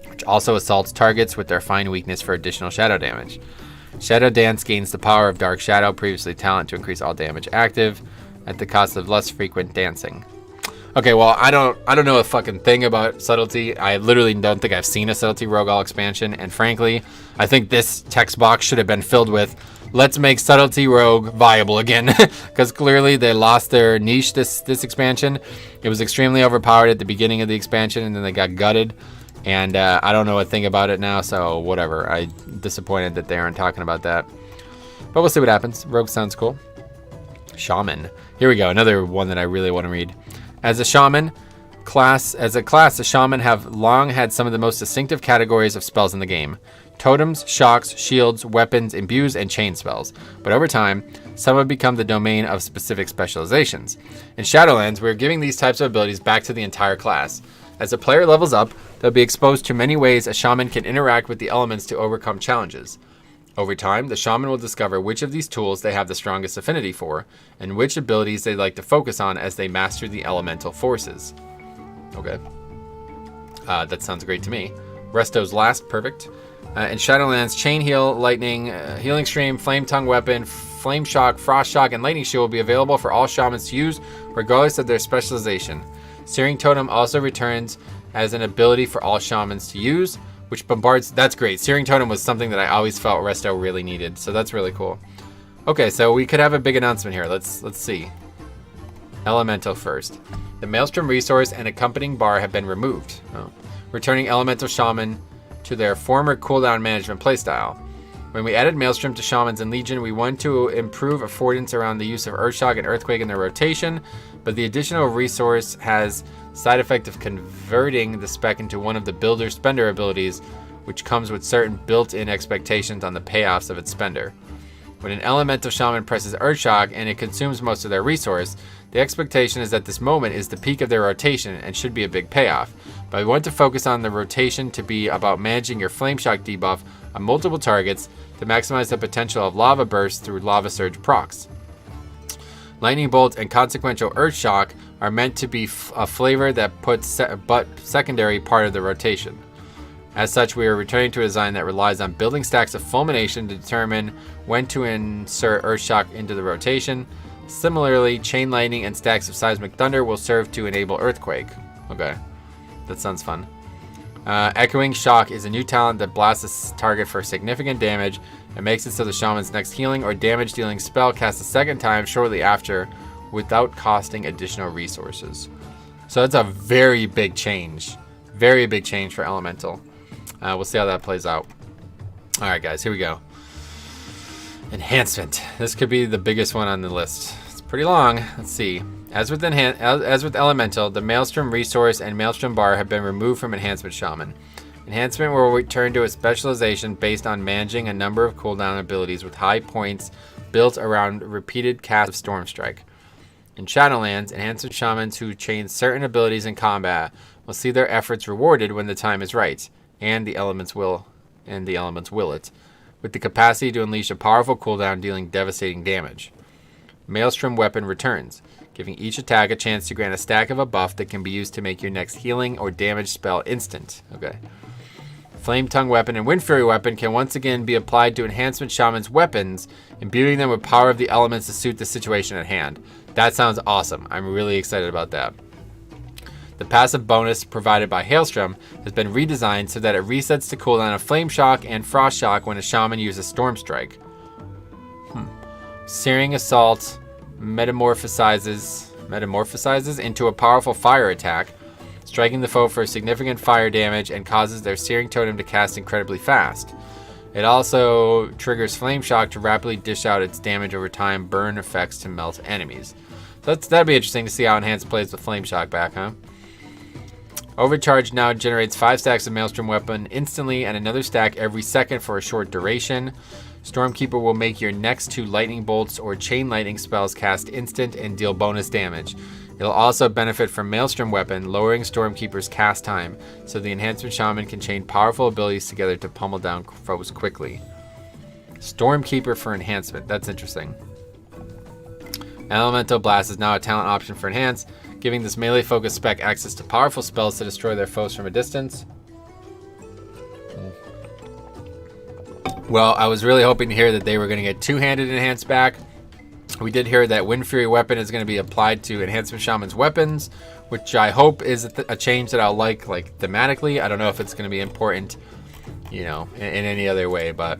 which also assaults targets with their Find Weakness for additional shadow damage. Shadow Dance gains the power of Dark Shadow, previously talent, to increase all damage active. at the cost of less frequent dancing. Okay, well, I don't know a fucking thing about subtlety. I literally don't think I've seen a subtlety rogue all expansion, and frankly, I think this text box should have been filled with, let's make subtlety rogue viable again, because clearly they lost their niche this expansion. It was extremely overpowered at the beginning of the expansion, and then they got gutted, and I don't know a thing about it now, so whatever. I'm disappointed that they aren't talking about that, but we'll see what happens. Rogue sounds cool. Shaman. Here we go, another one that I really want to read. As a class, the shaman have long had some of the most distinctive categories of spells in the game. Totems, shocks, shields, weapons, imbues, and chain spells. But over time, some have become the domain of specific specializations. In Shadowlands, we're giving these types of abilities back to the entire class. As a player levels up, they'll be exposed to many ways a shaman can interact with the elements to overcome challenges. Over time, the shaman will discover which of these tools they have the strongest affinity for, and which abilities they like to focus on as they master the elemental forces. Okay. That sounds great to me. Resto's last, perfect. In Shadowlands, Chain Heal, Lightning, Healing Stream, Flame Tongue Weapon, Flame Shock, Frost Shock, and Lightning Shield will be available for all shamans to use, regardless of their specialization. Searing Totem also returns as an ability for all shamans to use, which bombards. That's great. Searing Totem was something that I always felt Resto really needed, so that's really cool. Okay, so we could have a big announcement here. Let's see. Elemental first. The Maelstrom resource and accompanying bar have been removed, returning Elemental Shaman to their former cooldown management playstyle. When we added Maelstrom to Shamans and Legion, we wanted to improve affordance around the use of Earthshock and Earthquake in their rotation, but the additional resource has side effect of converting the spec into one of the builder spender abilities, which comes with certain built-in expectations on the payoffs of its spender. When an elemental shaman presses Earthshock and it consumes most of their resource, the expectation is that this moment is the peak of their rotation and should be a big payoff. But we want to focus on the rotation to be about managing your Flame Shock debuff on multiple targets to maximize the potential of Lava Burst through Lava Surge procs. Lightning Bolt and Consequential Earthshock are meant to be a flavor that puts but secondary part of the rotation. As such, we are returning to a design that relies on building stacks of Fulmination to determine when to insert Earthshock into the rotation. Similarly, Chain Lightning and stacks of Seismic Thunder will serve to enable Earthquake. Okay, that sounds fun. Echoing Shock is a new talent that blasts a target for significant damage and makes it so the shaman's next healing or damage dealing spell casts a second time shortly after without costing additional resources. So that's a very big change. Very big change for Elemental. We'll see how that plays out. Alright guys, here we go. Enhancement. This could be the biggest one on the list. It's pretty long. Let's see. As with Elemental, the Maelstrom resource and Maelstrom bar have been removed from Enhancement Shaman. Enhancement will return to a specialization based on managing a number of cooldown abilities with high points built around repeated casts of Storm Strike. In Shadowlands, Enhancement Shamans who chain certain abilities in combat will see their efforts rewarded when the time is right, and the elements will it, with the capacity to unleash a powerful cooldown dealing devastating damage. Maelstrom Weapon returns, giving each attack a chance to grant a stack of a buff that can be used to make your next healing or damage spell instant. Okay. Flame Tongue Weapon and Wind Fury Weapon can once again be applied to Enhancement Shaman's weapons, imbuing them with power of the elements to suit the situation at hand. That sounds awesome. I'm really excited about that. The passive bonus provided by Hailstorm has been redesigned so that it resets the cooldown of Flame Shock and Frost Shock when a shaman uses Storm Strike. Searing Assault metamorphosizes into a powerful fire attack, striking the foe for significant fire damage and causes their Searing Totem to cast incredibly fast. It also triggers Flame Shock to rapidly dish out its damage over time, burn effects to melt enemies. So that'd be interesting to see how Enhanced plays with Flame Shock back, huh? Overcharge now generates 5 stacks of Maelstrom Weapon instantly and another stack every second for a short duration. Stormkeeper will make your next 2 lightning bolts or chain lightning spells cast instant and deal bonus damage. It'll also benefit from Maelstrom Weapon, lowering Stormkeeper's cast time, so the Enhancement Shaman can chain powerful abilities together to pummel down foes quickly. Stormkeeper for enhancement, that's interesting. Elemental Blast is now a talent option for Enhance, giving this melee-focused spec access to powerful spells to destroy their foes from a distance. Well, I was really hoping to hear that they were going to get two-handed Enhance back. We did hear that Wind Fury weapon is going to be applied to Enhancement Shaman's weapons, which I hope is a change that I'll like thematically. I don't know if it's going to be important, you know, in any other way, but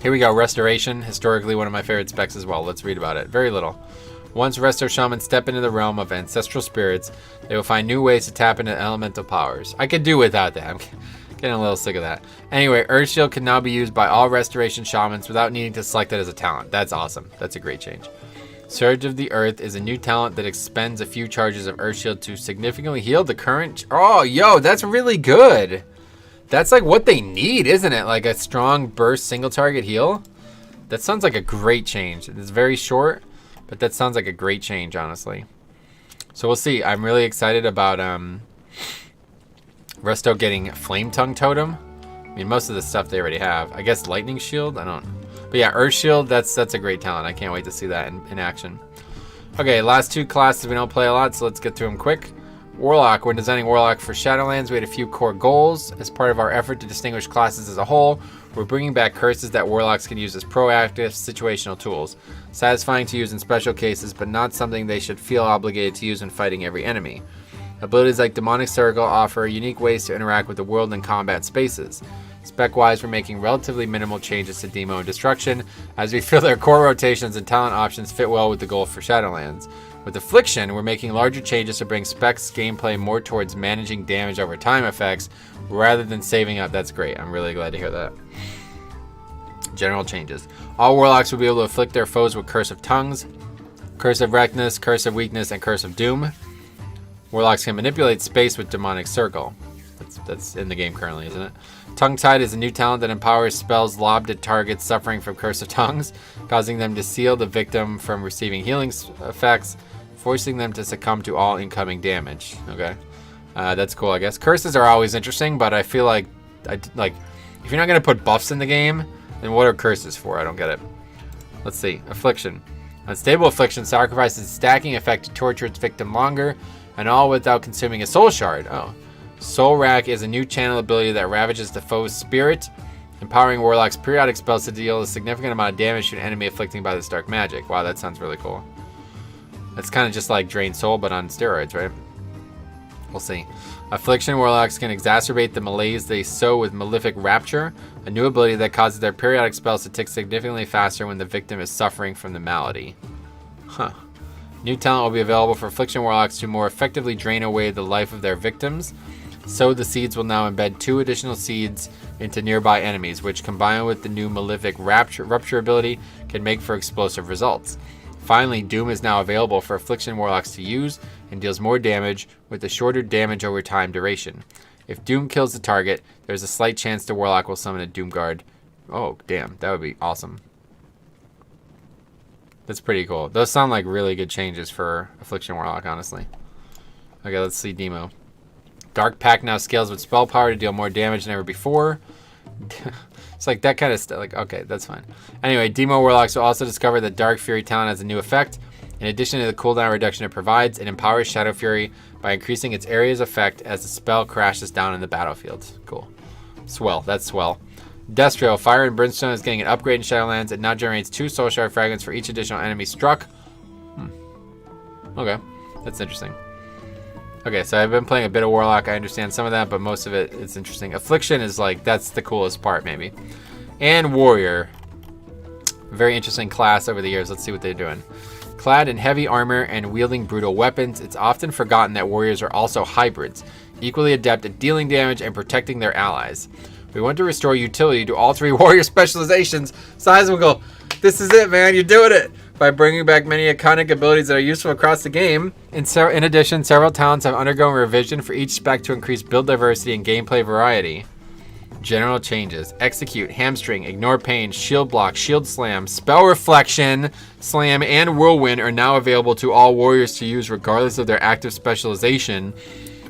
here we go. Restoration, historically one of my favorite specs as well. Let's read about it. Very little. Once Resto Shamans step into the realm of ancestral spirits, they will find new ways to tap into elemental powers. I could do without that. I'm getting a little sick of that. Anyway, Earthshield can now be used by all Restoration Shamans without needing to select it as a talent. That's awesome. That's a great change. Surge of the Earth is a new talent that expends a few charges of Earthshield to significantly heal the current... Oh, yo, that's really good. That's like what they need, isn't it? Like a strong burst single target heal? That sounds like a great change. It's very short, but that sounds like a great change, honestly. So we'll see. I'm really excited about... Resto getting Flame Tongue Totem. I mean, most of the stuff they already have. I guess Lightning Shield? I don't... But yeah, Earth Shield, that's a great talent. I can't wait to see that in action. Okay, last two classes we don't play a lot, so let's get through them quick. Warlock. When designing Warlock for Shadowlands, we had a few core goals. As part of our effort to distinguish classes as a whole, we're bringing back curses that Warlocks can use as proactive, situational tools. Satisfying to use in special cases, but not something they should feel obligated to use when fighting every enemy. Abilities like Demonic Circle offer unique ways to interact with the world and combat spaces. Spec-wise, we're making relatively minimal changes to Demo and Destruction, as we feel their core rotations and talent options fit well with the goal for Shadowlands. With Affliction, we're making larger changes to bring Spec's gameplay more towards managing damage over time effects, rather than saving up. That's great. I'm really glad to hear that. General changes. All Warlocks will be able to afflict their foes with Curse of Tongues, Curse of Wreckness, Curse of Weakness, and Curse of Doom. Warlocks can manipulate space with Demonic Circle. That's in the game currently, isn't it? Tongue-Tied is a new talent that empowers spells lobbed at targets suffering from Curse of Tongues, causing them to seal the victim from receiving healing effects, forcing them to succumb to all incoming damage. Okay, that's cool, I guess. Curses are always interesting, but I feel like, if you're not going to put buffs in the game, then what are curses for? I don't get it. Let's see. Affliction. Unstable Affliction sacrifices stacking effect to torture its victim longer, and all without consuming a soul shard. Oh. Soul Rack is a new channel ability that ravages the foe's spirit, empowering Warlock's periodic spells to deal a significant amount of damage to an enemy afflicting by this dark magic. Wow, that sounds really cool. That's kind of just like Drain Soul, but on steroids, right? We'll see. Affliction Warlocks can exacerbate the malaise they sow with Malefic Rapture, a new ability that causes their periodic spells to tick significantly faster when the victim is suffering from the malady. Huh. New talent will be available for Affliction Warlocks to more effectively drain away the life of their victims. So the seeds will now embed 2 additional seeds into nearby enemies, which combined with the new Malefic Rupture ability can make for explosive results. Finally, Doom is now available for Affliction Warlocks to use and deals more damage with a shorter damage over time duration. If Doom kills the target, there's a slight chance the Warlock will summon a Doom Guard. Oh, damn, that would be awesome. That's pretty cool. Those sound like really good changes for Affliction Warlock, honestly. Okay, let's see Demo. Dark Pact now scales with spell power to deal more damage than ever before. It's like that kind of stuff. Like, okay, that's fine. Anyway, Demo Warlocks will also discover that Dark Fury talent has a new effect. In addition to the cooldown reduction it provides, it empowers Shadow Fury by increasing its area's effect as the spell crashes down in the battlefield. Cool. Swell. That's swell. Destro, Fire and Brimstone is getting an upgrade in Shadowlands. It now generates 2 Soul Shard fragments for each additional enemy struck. Okay, that's interesting. Okay, so I've been playing a bit of Warlock. I understand some of that, but most of it is interesting. Affliction is like, that's the coolest part, maybe. And Warrior. Very interesting class over the years. Let's see what they're doing. Clad in heavy armor and wielding brutal weapons, it's often forgotten that warriors are also hybrids, equally adept at dealing damage and protecting their allies. We want to restore utility to all 3 warrior specializations. Size will go, this is it, man, you're doing it! By bringing back many iconic abilities that are useful across the game. In addition, several talents have undergone revision for each spec to increase build diversity and gameplay variety. General changes. Execute, Hamstring, Ignore Pain, Shield Block, Shield Slam, Spell Reflection, Slam, and Whirlwind are now available to all warriors to use regardless of their active specialization.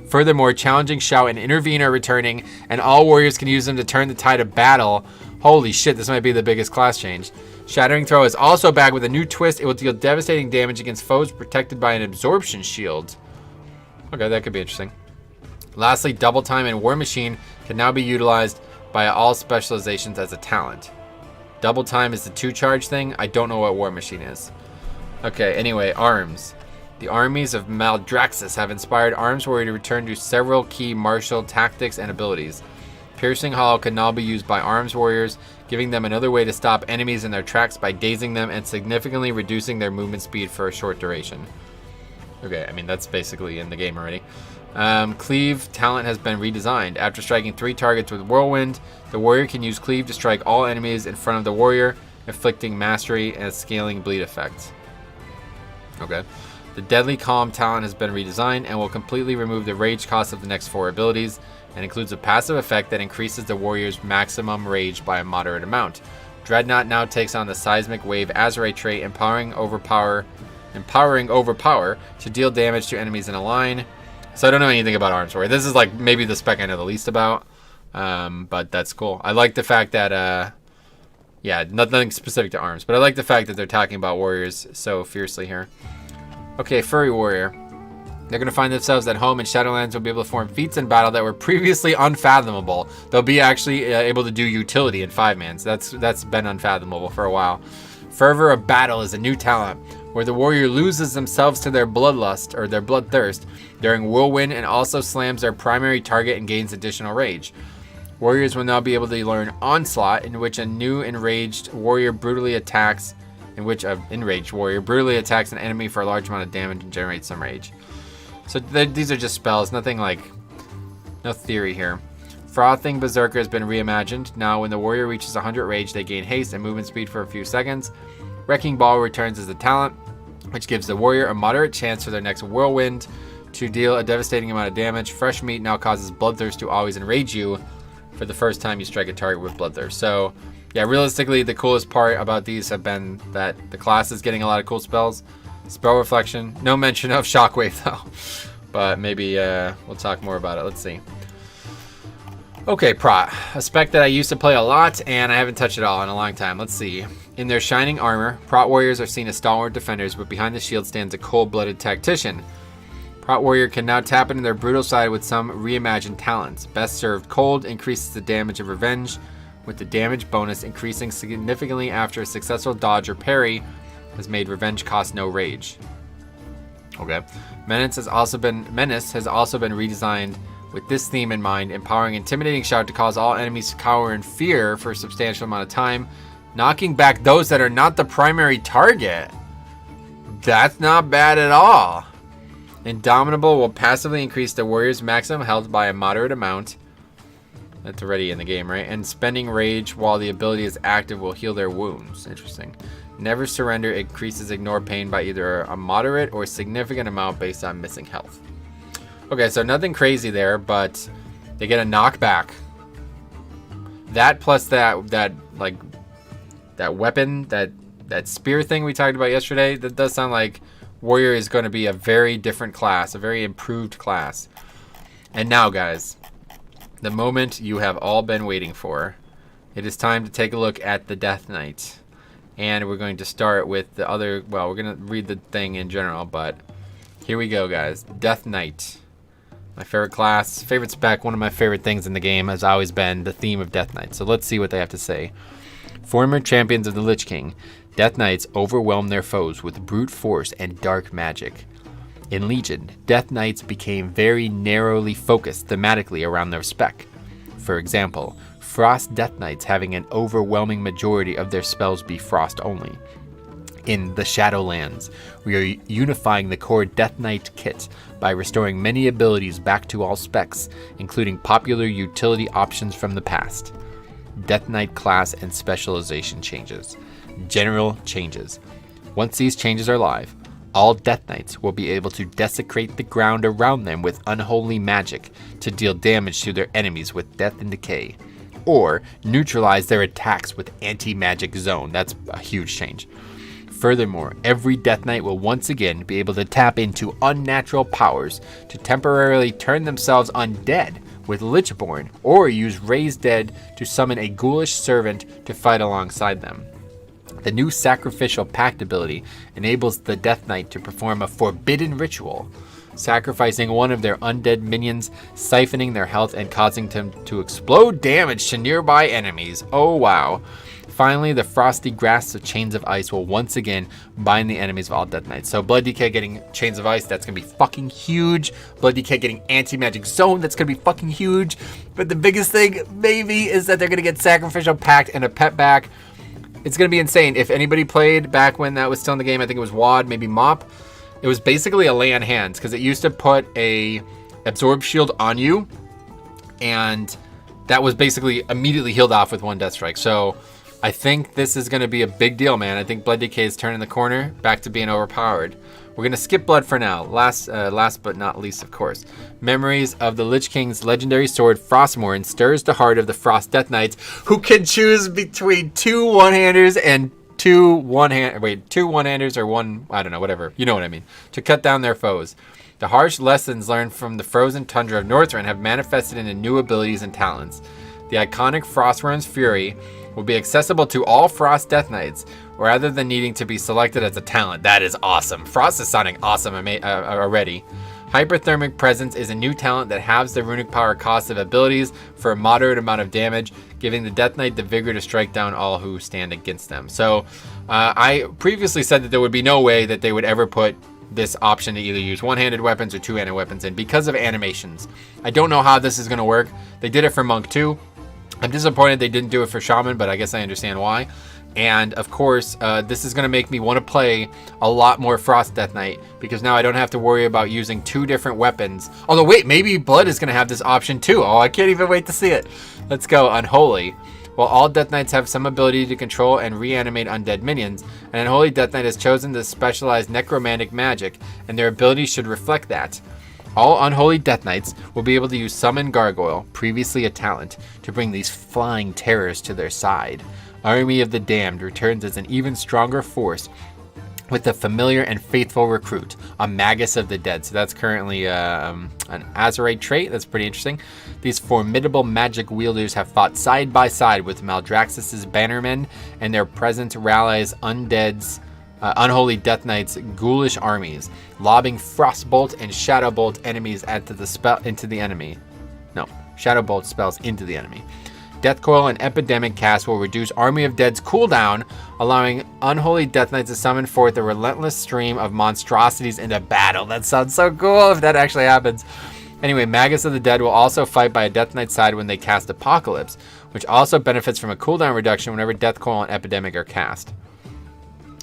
Furthermore, Challenging Shout and Intervene are returning, and all warriors can use them to turn the tide of battle. Holy shit, this might be the biggest class change. Shattering Throw is also back with a new twist. It will deal devastating damage against foes protected by an absorption shield. Okay, that could be interesting. Lastly, Double Time and War Machine can now be utilized by all specializations as a talent. Double Time is the 2-charge thing. I don't know what War Machine is. Okay, anyway, arms. The armies of Maldraxxus have inspired Arms Warrior to return to several key martial tactics and abilities. Piercing Hollow can now be used by Arms Warriors, giving them another way to stop enemies in their tracks by dazing them and significantly reducing their movement speed for a short duration. Okay, I mean, that's basically in the game already. Cleave talent has been redesigned. After striking 3 targets with Whirlwind, the warrior can use Cleave to strike all enemies in front of the warrior, inflicting mastery and scaling bleed effect. Okay. The Deadly Calm talent has been redesigned and will completely remove the rage cost of the next 4 abilities, and includes a passive effect that increases the warrior's maximum rage by a moderate amount. Dreadnought now takes on the Seismic Wave Azerite trait, empowering overpower to deal damage to enemies in a line. So I don't know anything about Arms Warrior. This is like maybe the spec I know the least about, but that's cool. I like the fact that, yeah, nothing specific to arms, but I like the fact that they're talking about warriors so fiercely here. Okay, Furry Warrior. They're going to find themselves at home in Shadowlands. Will be able to perform feats in battle that were previously unfathomable. They'll be actually able to do utility in 5-mans. That's been unfathomable for a while. Fervor of Battle is a new talent where the warrior loses themselves to their bloodlust or their bloodthirst during Whirlwind and also slams their primary target and gains additional rage. Warriors will now be able to learn Onslaught, in which a new enraged warrior brutally attacks an enemy for a large amount of damage and generates some rage. So these are just spells, nothing like, no theory here. Frothing Berserker has been reimagined. Now when the warrior reaches 100 rage, they gain haste and movement speed for a few seconds. Wrecking Ball returns as a talent, which gives the warrior a moderate chance for their next Whirlwind to deal a devastating amount of damage. Fresh Meat now causes Bloodthirst to always enrage you for the first time you strike a target with Bloodthirst. So yeah, realistically, the coolest part about these have been that the class is getting a lot of cool spells. Spell Reflection, no mention of Shockwave though, but maybe we'll talk more about it. Let's see. Okay, Prot, a spec that I used to play a lot and I haven't touched it all in a long time. Let's see. In their shining armor, Prot warriors are seen as stalwart defenders, but behind the shield stands a cold-blooded tactician. Prot warrior can now tap into their brutal side with some reimagined talents. Best served cold increases the damage of revenge, with the damage bonus increasing significantly after a successful dodge or parry has made revenge cost no rage. Okay. Menace has also been redesigned with this theme in mind, empowering Intimidating Shout to cause all enemies to cower in fear for a substantial amount of time, knocking back those that are not the primary target. That's not bad at all. Indomitable will passively increase the warrior's maximum health by a moderate amount. That's already in the game, right? And spending rage while the ability is active will heal their wounds. Interesting. Never Surrender increases Ignore Pain by either a moderate or significant amount based on missing health. Okay, so nothing crazy there, but they get a knockback. That plus that weapon, that spear thing we talked about yesterday, that does sound like Warrior is going to be a very different class, a very improved class. And now, guys, the moment you have all been waiting for. It is time to take a look at the Death Knight. And we're going to start with the other, well, we're going to read the thing in general, but here we go, guys. Death Knight. My favorite class, favorite spec, one of my favorite things in the game has always been the theme of Death Knight. So let's see what they have to say. Former champions of the Lich King, Death Knights overwhelm their foes with brute force and dark magic. In Legion, Death Knights became very narrowly focused thematically around their spec. For example, Frost Death Knights having an overwhelming majority of their spells be Frost only. In the Shadowlands, we are unifying the core Death Knight kit by restoring many abilities back to all specs, including popular utility options from the past. Death Knight class and specialization changes. General changes. Once these changes are live, all Death Knights will be able to desecrate the ground around them with unholy magic to deal damage to their enemies with Death and Decay, or neutralize their attacks with Anti-Magic Zone. That's a huge change. Furthermore, every Death Knight will once again be able to tap into unnatural powers to temporarily turn themselves undead with Lichborn, or use Raise Dead to summon a ghoulish servant to fight alongside them. The new Sacrificial Pact ability enables the Death Knight to perform a forbidden ritual, sacrificing one of their undead minions, siphoning their health and causing them to explode damage to nearby enemies. Oh wow. Finally, the frosty grasp of Chains of Ice will once again bind the enemies of all Death Knights. So Blood DK getting Chains of Ice, that's going to be fucking huge. Blood DK getting Anti-Magic Zone, that's going to be fucking huge. But the biggest thing, maybe, is that they're going to get Sacrificial Pact and a pet back. It's going to be insane. If anybody played back when that was still in the game, I think it was WoD, maybe Mop. It was basically a lay on hands, because it used to put a Absorb Shield on you, and that was basically immediately healed off with one Death Strike. So I think this is going to be a big deal, man. I think Blood DK is turning the corner back to being overpowered. We're going to skip Blood for now. Last but not least, of course. Memories of the Lich King's legendary sword, Frostmourne, stirs the heart of the Frost Death Knights, who can choose between two one-handers and two one-handers or one, I don't know, whatever. You know what I mean. To cut down their foes. The harsh lessons learned from the frozen tundra of Northrend have manifested into new abilities and talents. The iconic Frostmourne's Fury will be accessible to all Frost Death Knights, rather than needing to be selected as a talent. That is awesome. Frost is sounding awesome already. Hyperthermic Presence is a new talent that halves the runic power cost of abilities for a moderate amount of damage, giving the Death Knight the vigor to strike down all who stand against them. So I previously said that there would be no way that they would ever put this option to either use one-handed weapons or two-handed weapons in because of animations. I don't know how this is going to work. They did it for Monk too. I'm disappointed they didn't do it for Shaman, but I guess I understand why. And of course, this is going to make me want to play a lot more Frost Death Knight, because now I don't have to worry about using two different weapons. Although wait, maybe Blood is going to have this option too. Oh, I can't even wait to see it. Let's go. Unholy. While all Death Knights have some ability to control and reanimate undead minions, an Unholy Death Knight has chosen to specialize necromantic magic, and their abilities should reflect that. All Unholy Death Knights will be able to use Summon Gargoyle, previously a talent, to bring these flying terrors to their side. Army of the Damned returns as an even stronger force with the familiar and faithful recruit, a Magus of the Dead. So that's currently an Azerite trait. That's pretty interesting. These formidable magic wielders have fought side by side with Maldraxxus's Bannermen, and their presence rallies Unholy Death Knights' ghoulish armies, lobbing Frostbolt and Shadowbolt enemies into the enemy. No, Shadowbolt spells into the enemy. Death Coil and Epidemic cast will reduce Army of Dead's cooldown, allowing Unholy Death Knights to summon forth a relentless stream of monstrosities into battle. That sounds so cool if that actually happens. Anyway, Magus of the Dead will also fight by a Death Knight side when they cast Apocalypse, which also benefits from a cooldown reduction whenever Death Coil and Epidemic are cast.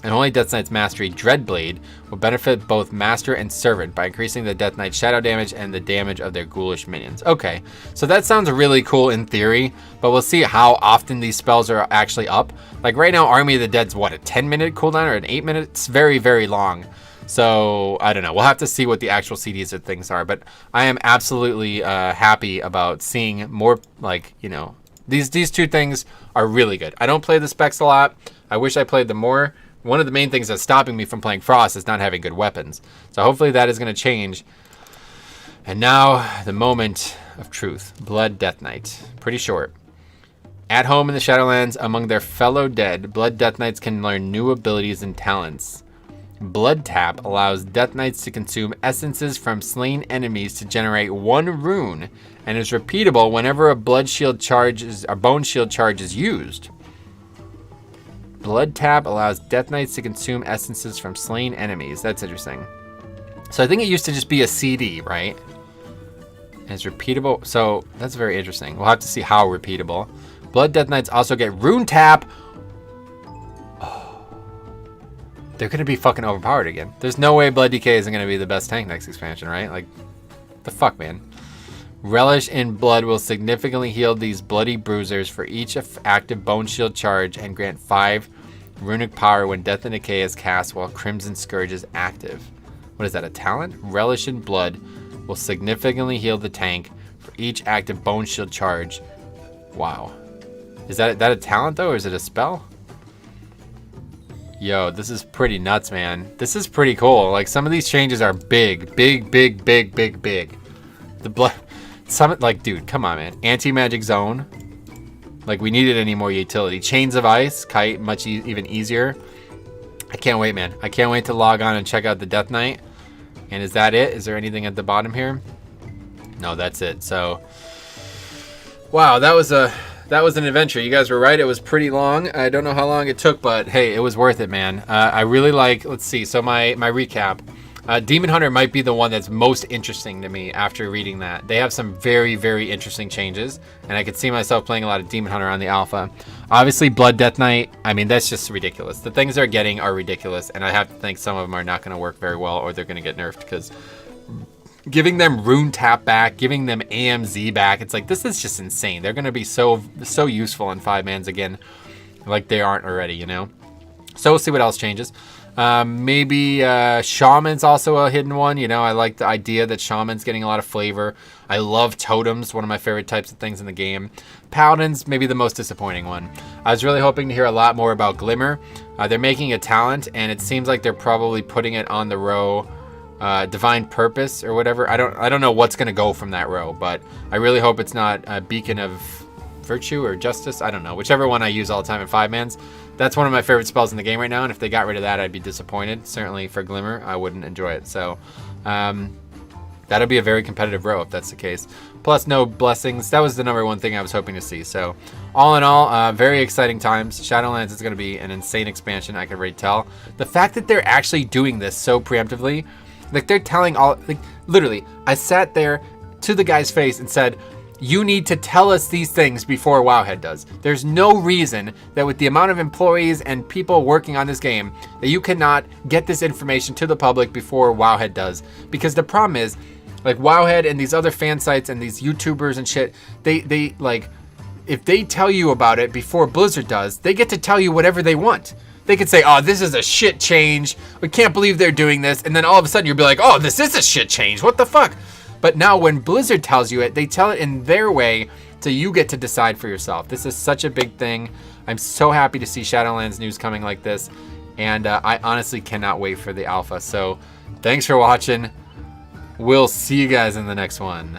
Unholy Death Knight's mastery, Dreadblade, will benefit both Master and Servant by increasing the Death Knight's shadow damage and the damage of their ghoulish minions. Okay, so that sounds really cool in theory, but we'll see how often these spells are actually up. Like right now, Army of the Dead's what, a 10-minute cooldown or an 8-minute? It's very, very long. So I don't know. We'll have to see what the actual CDs of things are, but I am absolutely happy about seeing more, like, you know, these two things are really good. I don't play the specs a lot. I wish I played them more. One of the main things that's stopping me from playing Frost is not having good weapons. So hopefully that is going to change. And now, the moment of truth. Blood Death Knight. Pretty short. At home in the Shadowlands, among their fellow dead, Blood Death Knights can learn new abilities and talents. Blood Tap allows Death Knights to consume essences from slain enemies to generate one rune, and is repeatable whenever a Bone Shield charge is used. Blood Tap allows Death Knights to consume essences from slain enemies. That's interesting. So I think it used to just be a CD, right? And it's repeatable. So that's very interesting. We'll have to see how repeatable. Blood Death Knights also get Rune Tap. Oh. They're going to be fucking overpowered again. There's no way Blood DK isn't going to be the best tank next expansion, right? Like, the fuck, man? Relish in Blood will significantly heal these bloody bruisers for each active Bone Shield charge and grant 5 runic power when Death and Decay is cast while Crimson Scourge is active. What is that, a talent? Relish in Blood will significantly heal the tank for each active Bone Shield charge. Wow. Is that a talent though, or is it a spell? Yo, this is pretty nuts, man. This is pretty cool. Like, some of these changes are big. The blood... Like, dude, come on, man. Anti-Magic Zone. Like, we needed any more utility. Chains of Ice. Kite, much even easier. I can't wait, man. I can't wait to log on and check out the Death Knight. And is that it? Is there anything at the bottom here? No, that's it. So, wow, that was a that was an adventure. You guys were right. It was pretty long. I don't know how long it took, but hey, it was worth it, man. I really like, let's see. So my recap. Demon Hunter might be the one that's most interesting to me after reading that. They have some very, very interesting changes, and I could see myself playing a lot of Demon Hunter on the alpha. Obviously, Blood Death Knight, I mean, that's just ridiculous. The things they're getting are ridiculous, and I have to think some of them are not going to work very well, or they're going to get nerfed, because giving them Rune Tap back, giving them AMZ back, it's like, this is just insane. They're going to be so useful in 5-mans again, like they aren't already, you know? So we'll see what else changes. Maybe Shaman's also a hidden one. You know, I like the idea that Shaman's getting a lot of flavor. I love Totems, one of my favorite types of things in the game. Paladin's maybe the most disappointing one. I was really hoping to hear a lot more about Glimmer. They're making a talent, and it seems like they're probably putting it on the row Divine Purpose or whatever. I don't know what's going to go from that row, but I really hope it's not a Beacon of Virtue or Justice. I don't know. Whichever one I use all the time in 5-mans. That's one of my favorite spells in the game right now, and if they got rid of that, I'd be disappointed. Certainly for Glimmer, I wouldn't enjoy it. So that'll be a very competitive row if that's the case. Plus, no blessings. That was the #1 thing I was hoping to see. So all in all, very exciting times. Shadowlands is going to be an insane expansion, I can already tell. The fact that they're actually doing this so preemptively, like they're telling all, like literally, I sat there to the guy's face and said, you need to tell us these things before Wowhead does. There's no reason that with the amount of employees and people working on this game that you cannot get this information to the public before Wowhead does. Because the problem is, like Wowhead and these other fan sites and these YouTubers and shit, they like, if they tell you about it before Blizzard does, they get to tell you whatever they want. They could say, oh, this is a shit change. We can't believe they're doing this. And then all of a sudden you'll be like, oh, this is a shit change. What the fuck? But now when Blizzard tells you it, they tell it in their way, so you get to decide for yourself. This is such a big thing. I'm so happy to see Shadowlands news coming like this, and I honestly cannot wait for the alpha. So thanks for watching. We'll see you guys in the next one.